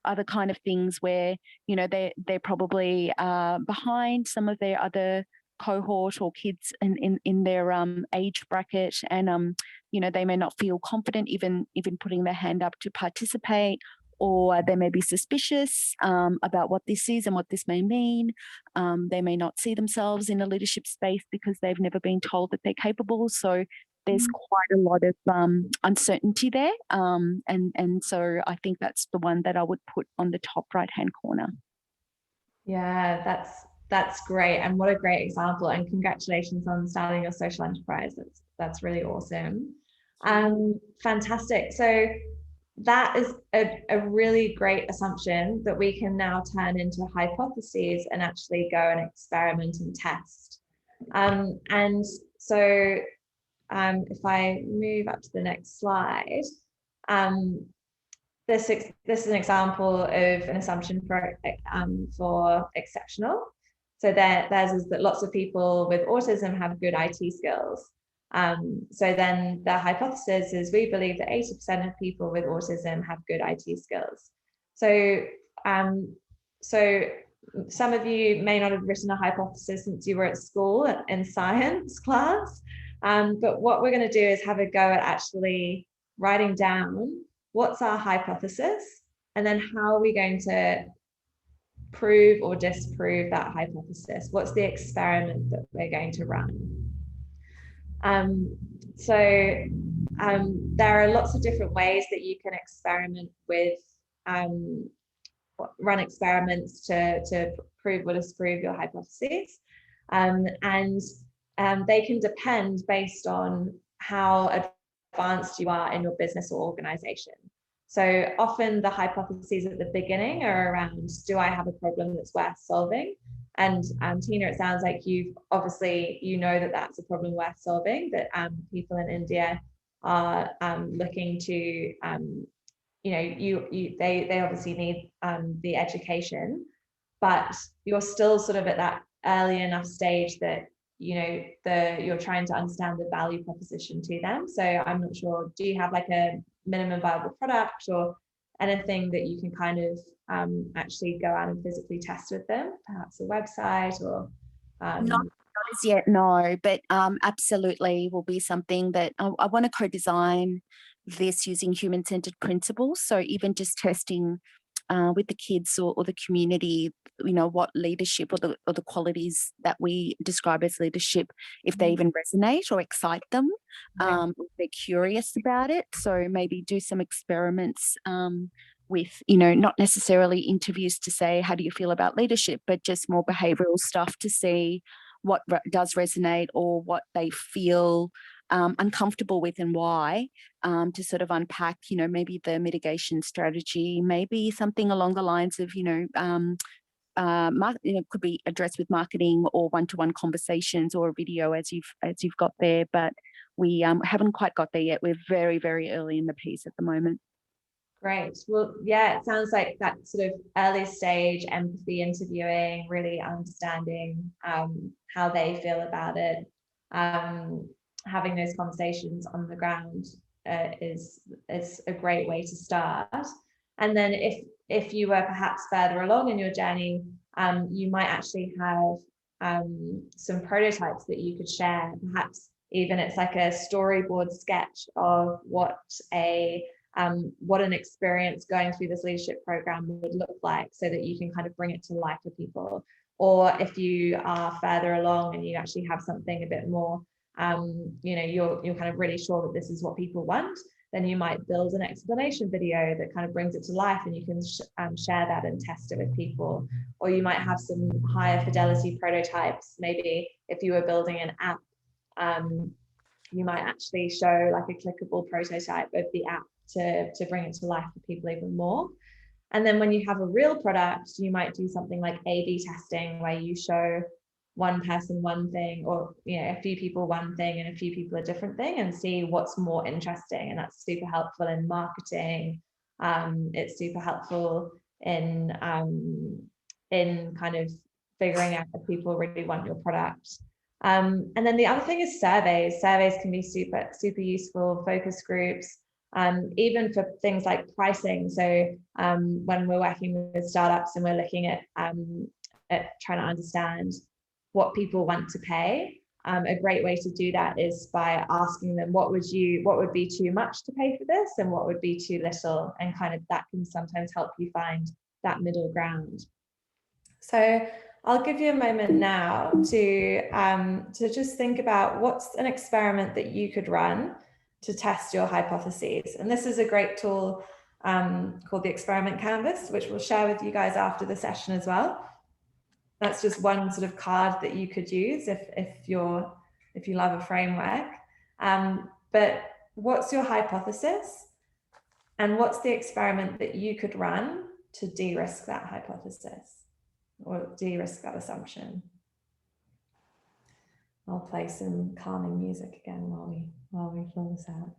other kind of things where, you know, they're probably behind some of their other cohort or kids in their age bracket, and you know, they may not feel confident even putting their hand up to participate, or they may be suspicious about what this is and what this may mean. They may not see themselves in a leadership space because they've never been told that they're capable. So there's quite a lot of uncertainty there, and so I think that's the one that I would put on the top right hand corner. Yeah, that's great, and what a great example, and congratulations on starting your social enterprise. That's really awesome. Fantastic. So that is a really great assumption that we can now turn into hypotheses and actually go and experiment and test. And so if I move up to the next slide, this is an example of an assumption for exceptional. So theirs is that lots of people with autism have good IT skills. So then the hypothesis is we believe that 80% of people with autism have good IT skills. So some of you may not have written a hypothesis since you were at school in science class, but what we're going to do is have a go at actually writing down what's our hypothesis, and then how are we going to prove or disprove that hypothesis? What's the experiment that we're going to run? There are lots of different ways that you can experiment with, run experiments to prove or disprove your hypotheses. And they can depend based on how advanced you are in your business or organization. So often the hypotheses at the beginning are around, do I have a problem that's worth solving? And Tina, it sounds like you've obviously, you know that that's a problem worth solving, that people in India are looking to, you know, they obviously need the education, but you're still sort of at that early enough stage that, you know, you're trying to understand the value proposition to them. So I'm not sure, do you have like a minimum viable product or anything that you can kind of actually go out and physically test with them, perhaps a website or not as yet, no, but absolutely will be something that I want to co-design this using human-centered principles. So even just testing with the kids or the community, you know, what leadership or the qualities that we describe as leadership, if they even resonate or excite them, if they're curious about it. So maybe do some experiments with, you know, not necessarily interviews to say, how do you feel about leadership, but just more behavioral stuff to see what does resonate or what they feel uncomfortable with and why, to sort of unpack, you know, maybe the mitigation strategy, maybe something along the lines of, you know, could be addressed with marketing or one-to-one conversations or a video as you've got there, but we haven't quite got there yet. We're very, very early in the piece at the moment. Great. Well, yeah, it sounds like that sort of early stage empathy interviewing, really understanding how they feel about it, having those conversations on the ground is a great way to start. And then if you were perhaps further along in your journey, you might actually have some prototypes that you could share, perhaps even it's like a storyboard sketch of what an experience going through this leadership program would look like, so that you can kind of bring it to life for people. Or if you are further along and you actually have something a bit more, you're kind of really sure that this is what people want, then you might build an explanation video that kind of brings it to life, and you can share that and test it with people. Or you might have some higher fidelity prototypes. Maybe if you were building an app, you might actually show like a clickable prototype of the app to bring it to life for people even more. And then when you have a real product, you might do something like A/B testing, where you show one person one thing, or a few people one thing and a few people a different thing, and see what's more interesting. And that's super helpful in marketing. It's super helpful in kind of figuring out if people really want your product. And then the other thing is surveys. Surveys can be super useful. Focus groups. Even for things like pricing. So when we're working with startups and we're looking at trying to understand what people want to pay, a great way to do that is by asking them, what would be too much to pay for this, and what would be too little, and kind of that can sometimes help you find that middle ground. So I'll give you a moment now to just think about what's an experiment that you could run to test your hypotheses. And this is a great tool called the experiment canvas, which we'll share with you guys after the session as well. That's just one sort of card that you could use if you love a framework. But what's your hypothesis, and what's the experiment that you could run to de-risk that hypothesis or de-risk that assumption? I'll play some calming music again while we fill this out.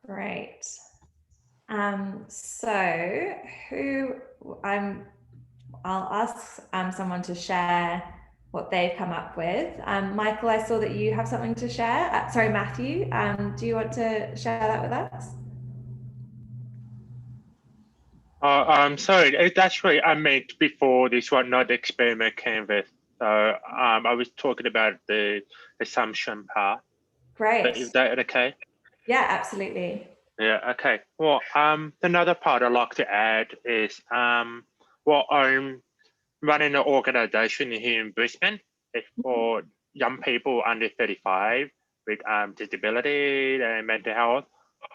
Great. So I'll ask someone to share what they've come up with. Michael, I saw that you have something to share. Sorry, Matthew, do you want to share that with us? I'm sorry, actually I meant before this one, not the experiment canvas. So I was talking about the assumption part. Great. Is that okay? Yeah, absolutely. Yeah, okay. Well, another part I'd like to add is I'm running an organization here in Brisbane. It's for young people under 35 with disability and mental health.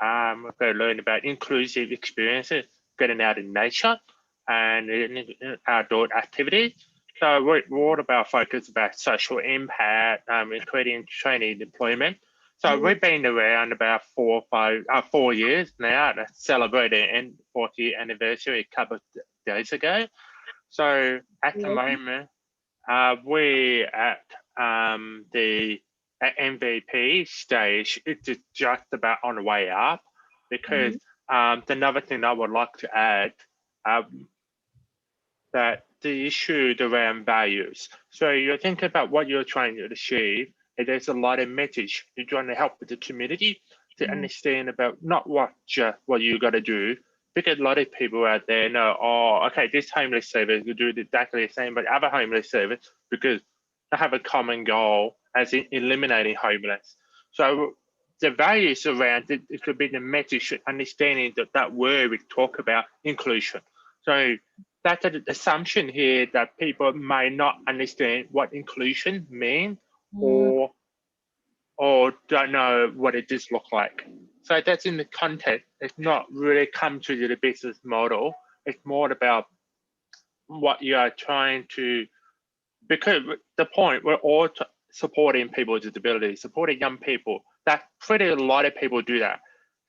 We're going to learn about inclusive experiences, getting out in nature and in outdoor activities. So what about focus about social impact, including training employment. So we've been around about 4 years now, celebrating the 40th anniversary a couple of days ago. So at the moment, we at the MVP stage. It's just about on the way up, because another thing I would like to add, that the issue around values. So you think about what you're trying to achieve, and there's a lot of message. You're trying to help with the community to understand about not what you got to do, because a lot of people out there know, oh, okay, this homeless service will do exactly the same, but other homeless service, because they have a common goal, as in eliminating homeless. So the values around it, it could be the message, understanding that word we talk about, inclusion. So that's an assumption here that people may not understand what inclusion means, or don't know what it just looks like. So that's in the context. It's not really come to the business model. It's more about what you are trying to, because the point, we're all supporting people with disabilities, supporting young people. That pretty a lot of people do that.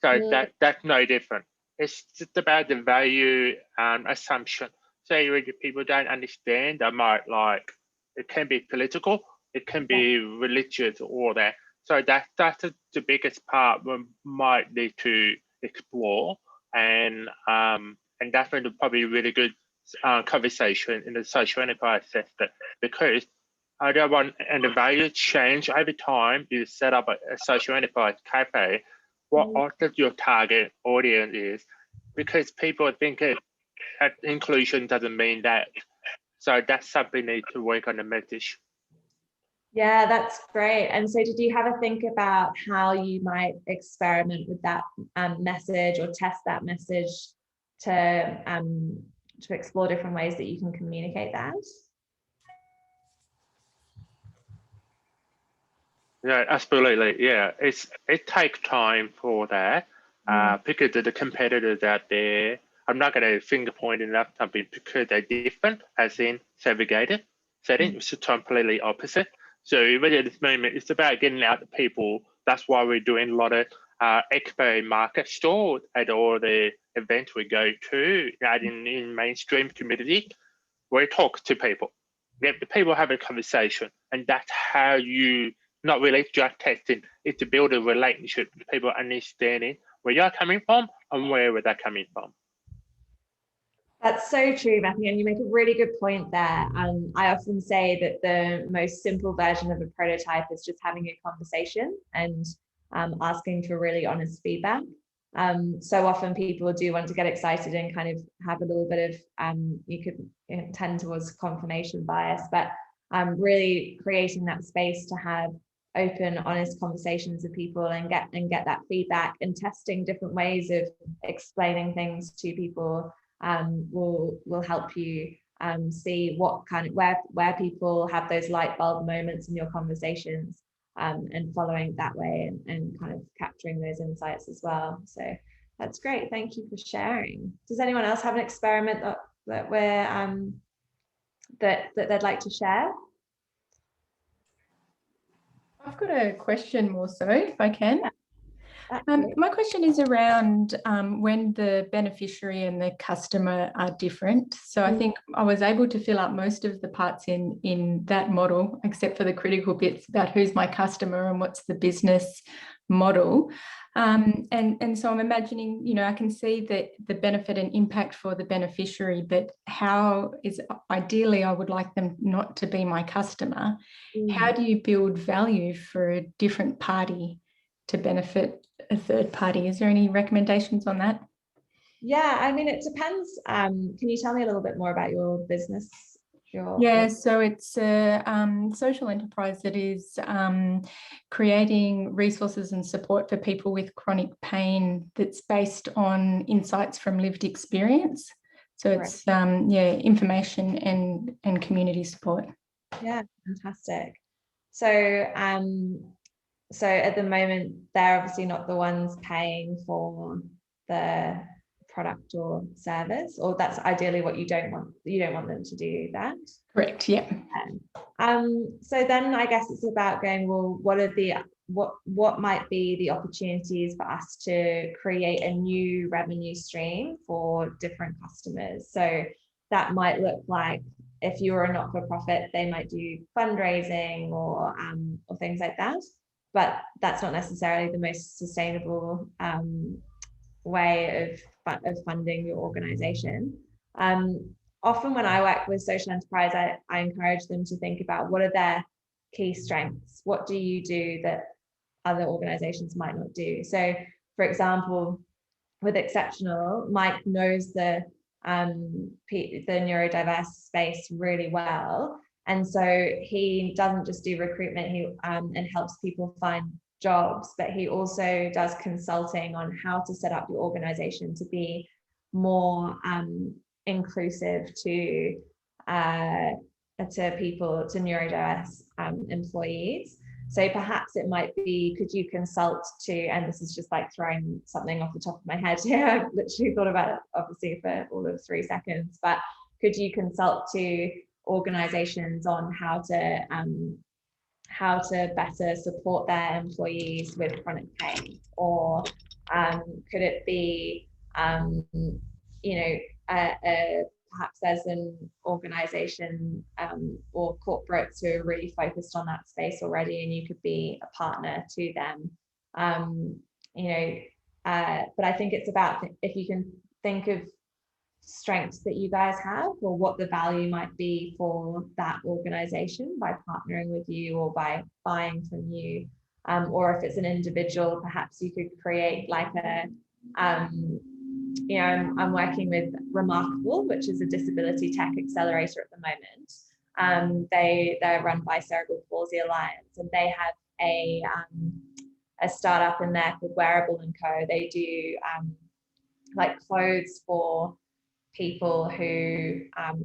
So that's no different. It's just about the value assumption. So if people don't understand, they might it can be political, it can be religious, or that. So that's the biggest part we might need to explore, and that's probably really good conversation in the social enterprise sector, because I don't want, and the value change over time. You set up a social enterprise cafe. What your target audience is, because people think that inclusion doesn't mean that. So that's something they need to work on the message. Yeah, that's great. And so did you have a think about how you might experiment with that message, or test that message to explore different ways that you can communicate that? Yeah, absolutely. Yeah, it takes time for that, because of the competitors out there. I'm not going to finger point enough something, because they're different, as in segregated setting. It's completely opposite. So really at this moment, it's about getting out to people. That's why we're doing a lot of expo market stores at all the events we go to, in mainstream community. We talk to people. Get the people have a conversation, and that's how you not really just testing. It's to build a relationship with people, understanding where you're coming from and where they're coming from. That's so true, Matthew, and you make a really good point there. I often say that the most simple version of a prototype is just having a conversation and asking for really honest feedback. So often people do want to get excited and kind of have a little bit of, you could tend towards confirmation bias, but really creating that space to have open, honest conversations with people and get that feedback, and testing different ways of explaining things to people will help you see what kind of where people have those light bulb moments in your conversations, and following that way, and kind of capturing those insights as well. So that's great. Thank you for sharing. Does anyone else have an experiment that we're that they'd like to share? I've got a question more so, if I can. My question is around when the beneficiary and the customer are different. So I think I was able to fill up most of the parts in that model, except for the critical bits about who's my customer and what's the business model. And so I'm imagining, I can see that the benefit and impact for the beneficiary, but how is, ideally I would like them not to be my customer. How do you build value for a different party to benefit a third party? Is there any recommendations on that? Yeah, I mean, it depends. Can you tell me a little bit more about your business? So it's a social enterprise that is creating resources and support for people with chronic pain that's based on insights from lived experience. So it's information and community support. Yeah, fantastic. So so at the moment, they're obviously not the ones paying for the product or service, or that's ideally what you don't want them to do that. Correct. Yeah. So then I guess it's about going, well, what might be the opportunities for us to create a new revenue stream for different customers? So that might look like. If you were a not-for-profit, they might do fundraising or things like that, but that's not necessarily the most sustainable way of funding your organization. Often when I work with social enterprise, I encourage them to think about what are their key strengths. What do you do that other organizations might not do? So, for example, with Exceptional, Mike knows the neurodiverse space really well, and so he doesn't just do recruitment and helps people find jobs, but he also does consulting on how to set up your organization to be more inclusive to people, to neurodiverse employees. So perhaps it might be, could you consult to, and this is just like throwing something off the top of my head here, I've literally thought about it obviously for all of 3 seconds, but could you consult to organizations on how to better support their employees with chronic pain? Or could it be, perhaps there's an organization or corporates who are really focused on that space already, and you could be a partner to them. But I think it's about, if you can think of strengths that you guys have, or what the value might be for that organization by partnering with you or by buying from you, or if it's an individual, perhaps you could create like a I'm working with Remarkable, which is a disability tech accelerator at the moment. They're run by Cerebral Palsy Alliance, and they have a startup in there called Wearable & Co. They do like clothes for people who have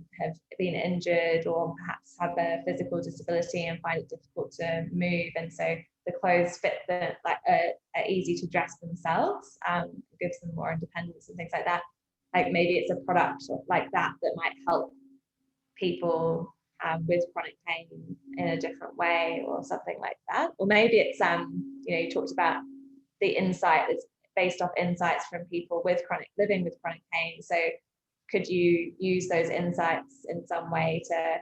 been injured or perhaps have a physical disability and find it difficult to move, and so the clothes fit are easy to dress themselves, gives them more independence and things like that. Like maybe it's a product like that might help people with chronic pain in a different way, or something like that. Or maybe it's you talked about the insight is based off insights from people living with chronic pain. So could you use those insights in some way to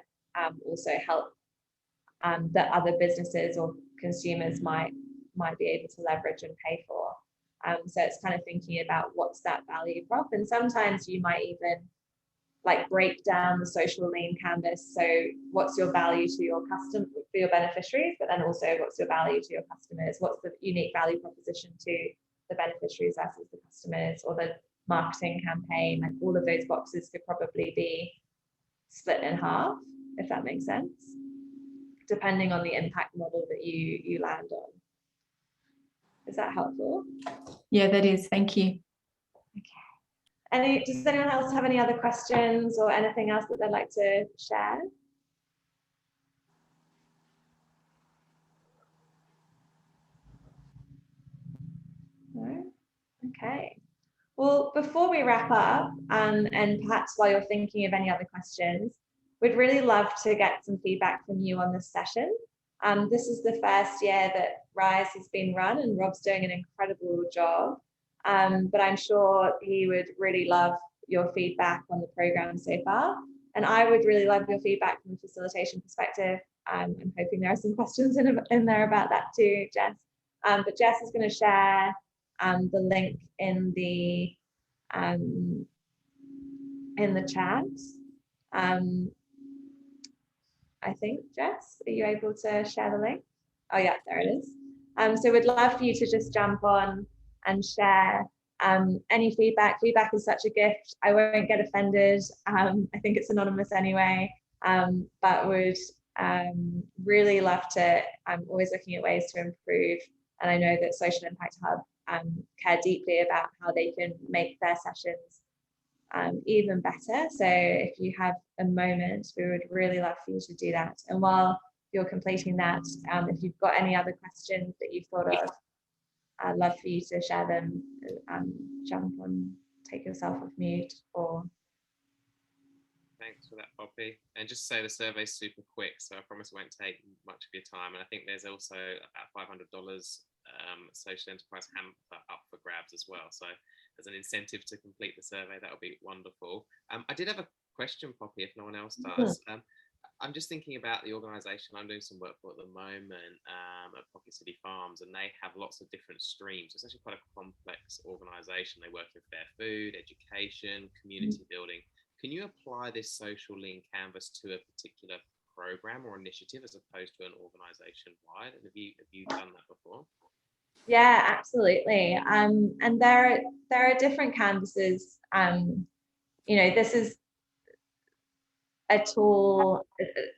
also help that other businesses or consumers might be able to leverage and pay for? So it's kind of thinking about what's that value prop, and sometimes you might even like break down the social lean canvas. So what's your value to your for your beneficiaries, but then also what's your value to your customers? What's the unique value proposition to the beneficiaries versus the customers, or the marketing campaign? Like all of those boxes could probably be split in half, if that makes sense, depending on the impact model that you land on. Is that helpful? Yeah, that is. Thank you. Okay. Does anyone else have any other questions or anything else that they'd like to share? No? Okay. Well, before we wrap up, and perhaps while you're thinking of any other questions, we'd really love to get some feedback from you on this session. This is the first year that Rise has been run, and Rob's doing an incredible job. But I'm sure he would really love your feedback on the program so far. And I would really love your feedback from a facilitation perspective. I'm hoping there are some questions in there about that too, Jess. But Jess is going to share the link in the chat. I think, Jess, are you able to share the link? Oh yeah, there it is. So we'd love for you to just jump on and share any feedback. Feedback is such a gift. I won't get offended. I think it's anonymous anyway, but would really love to. I'm always looking at ways to improve, and I know that Social Impact Hub care deeply about how they can make their sessions even better. So if you have a moment, we would really love for you to do that. And while you're completing that, if you've got any other questions that you've thought of, I'd love for you to share them. Jump on, take yourself off mute, or. Thanks for that, Poppy. And just say the survey's super quick, so I promise it won't take much of your time. And I think there's also about $500 social enterprise hamper up for grabs as well. So as an incentive to complete the survey, that would be wonderful. I did have a question, Poppy, if no one else does. I'm just thinking about the organisation I'm doing some work for at the moment at Pocket City Farms, and they have lots of different streams. It's actually quite a complex organisation. They work in fair food, education, community building. Can you apply this social lean canvas to a particular program or initiative as opposed to an organisation wide? Have you done that before? Yeah, absolutely. And there are different canvases. This is a tool.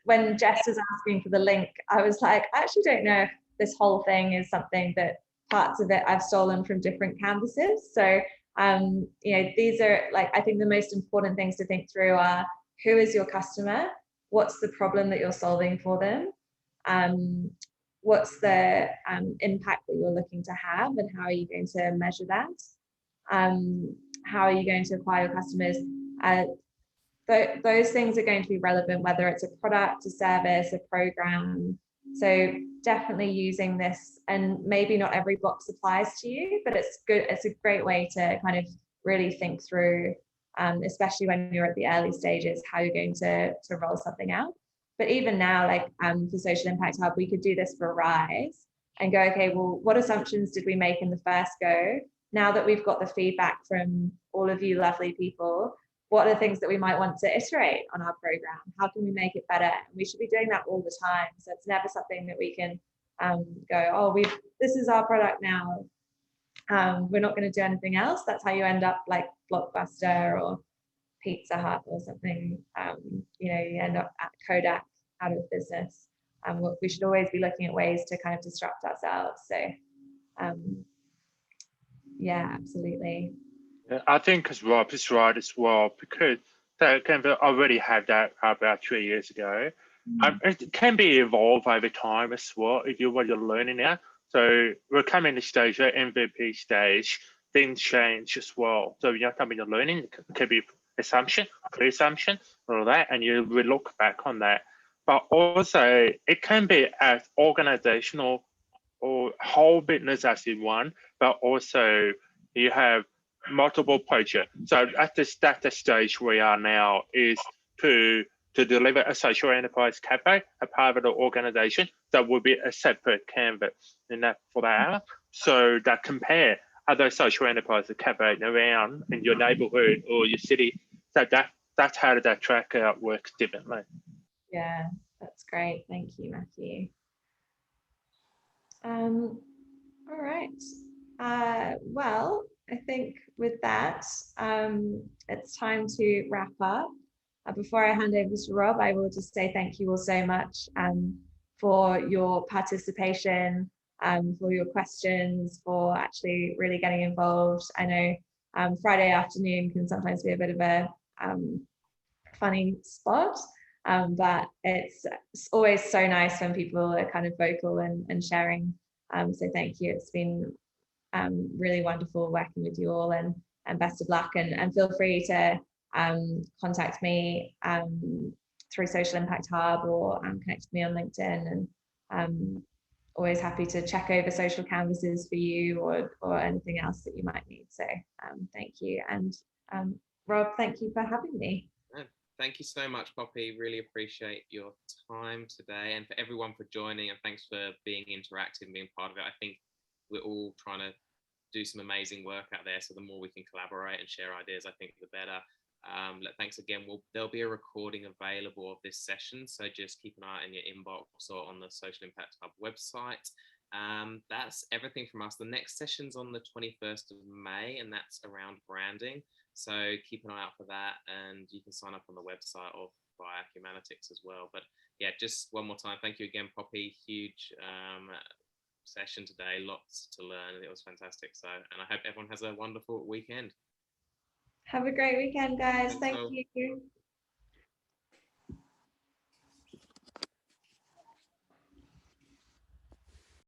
When Jess was asking for the link, I was like, I actually don't know if this whole thing is something that parts of it I've stolen from different canvases. So, these are I think the most important things to think through are, who is your customer? What's the problem that you're solving for them? What's the impact that you're looking to have, and how are you going to measure that? How are you going to acquire customers? Those things are going to be relevant, whether it's a product, a service, a program. So definitely using this, and maybe not every box applies to you, but it's good. It's a great way to kind of really think through, especially when you're at the early stages, how you're going to roll something out. But even now, for Social Impact Hub, we could do this for Rise and go, okay, well, what assumptions did we make in the first go? Now that we've got the feedback from all of you lovely people, what are the things that we might want to iterate on our program? How can we make it better? And we should be doing that all the time. So it's never something that we can go, oh, this is our product now. We're not going to do anything else. That's how you end up like Blockbuster or Pizza Hut or something. You end up at Kodak, out of business. We should always be looking at ways to kind of disrupt ourselves. So yeah, absolutely. I think as Rob is right as well, because that can already have that about 3 years ago. It can be evolved over time as well if you're what you're learning now. So we're coming to stage, MVP stage, things change as well. So something you're learning, it can be assumption, pre-assumption, all that, and you will look back on that. But also it can be as organizational or whole business as in one, but also you have multiple projects. So at the stage we are now is to deliver a social enterprise cafe, a part of the organization that will be a separate canvas for that. So that compare other social enterprise cafe around in your neighborhood or your city. So that's how that tracker works differently. Yeah, that's great. Thank you, Matthew. All right. Well, I think with that, it's time to wrap up. Before I hand over to Rob, I will just say thank you all so much for your participation, for your questions, for actually really getting involved. I know Friday afternoon can sometimes be a bit of a funny spot, but it's always so nice when people are kind of vocal and sharing. So thank you. It's been really wonderful working with you all, and best of luck, and feel free to contact me through Social Impact Hub, or connect with me on LinkedIn, and always happy to check over social canvases for you, or anything else that you might need. So thank you, and Rob, thank you for having me. Thank you so much, Poppy. Really appreciate your time today, and for everyone for joining, and thanks for being interactive and being part of it. I think we're all trying to do some amazing work out there, so the more we can collaborate and share ideas, I think the better. Thanks again. There'll be a recording available of this session, so just keep an eye in your inbox or on the Social Impact Hub website. That's everything from us. The next session's on the 21st of May, and that's around branding. So keep an eye out for that, and you can sign up on the website or via Humanitics as well. But yeah, just one more time, thank you again, Poppy. Huge session today, lots to learn. It was fantastic. So, and I hope everyone has a wonderful weekend. Have a great weekend, guys. Thank you.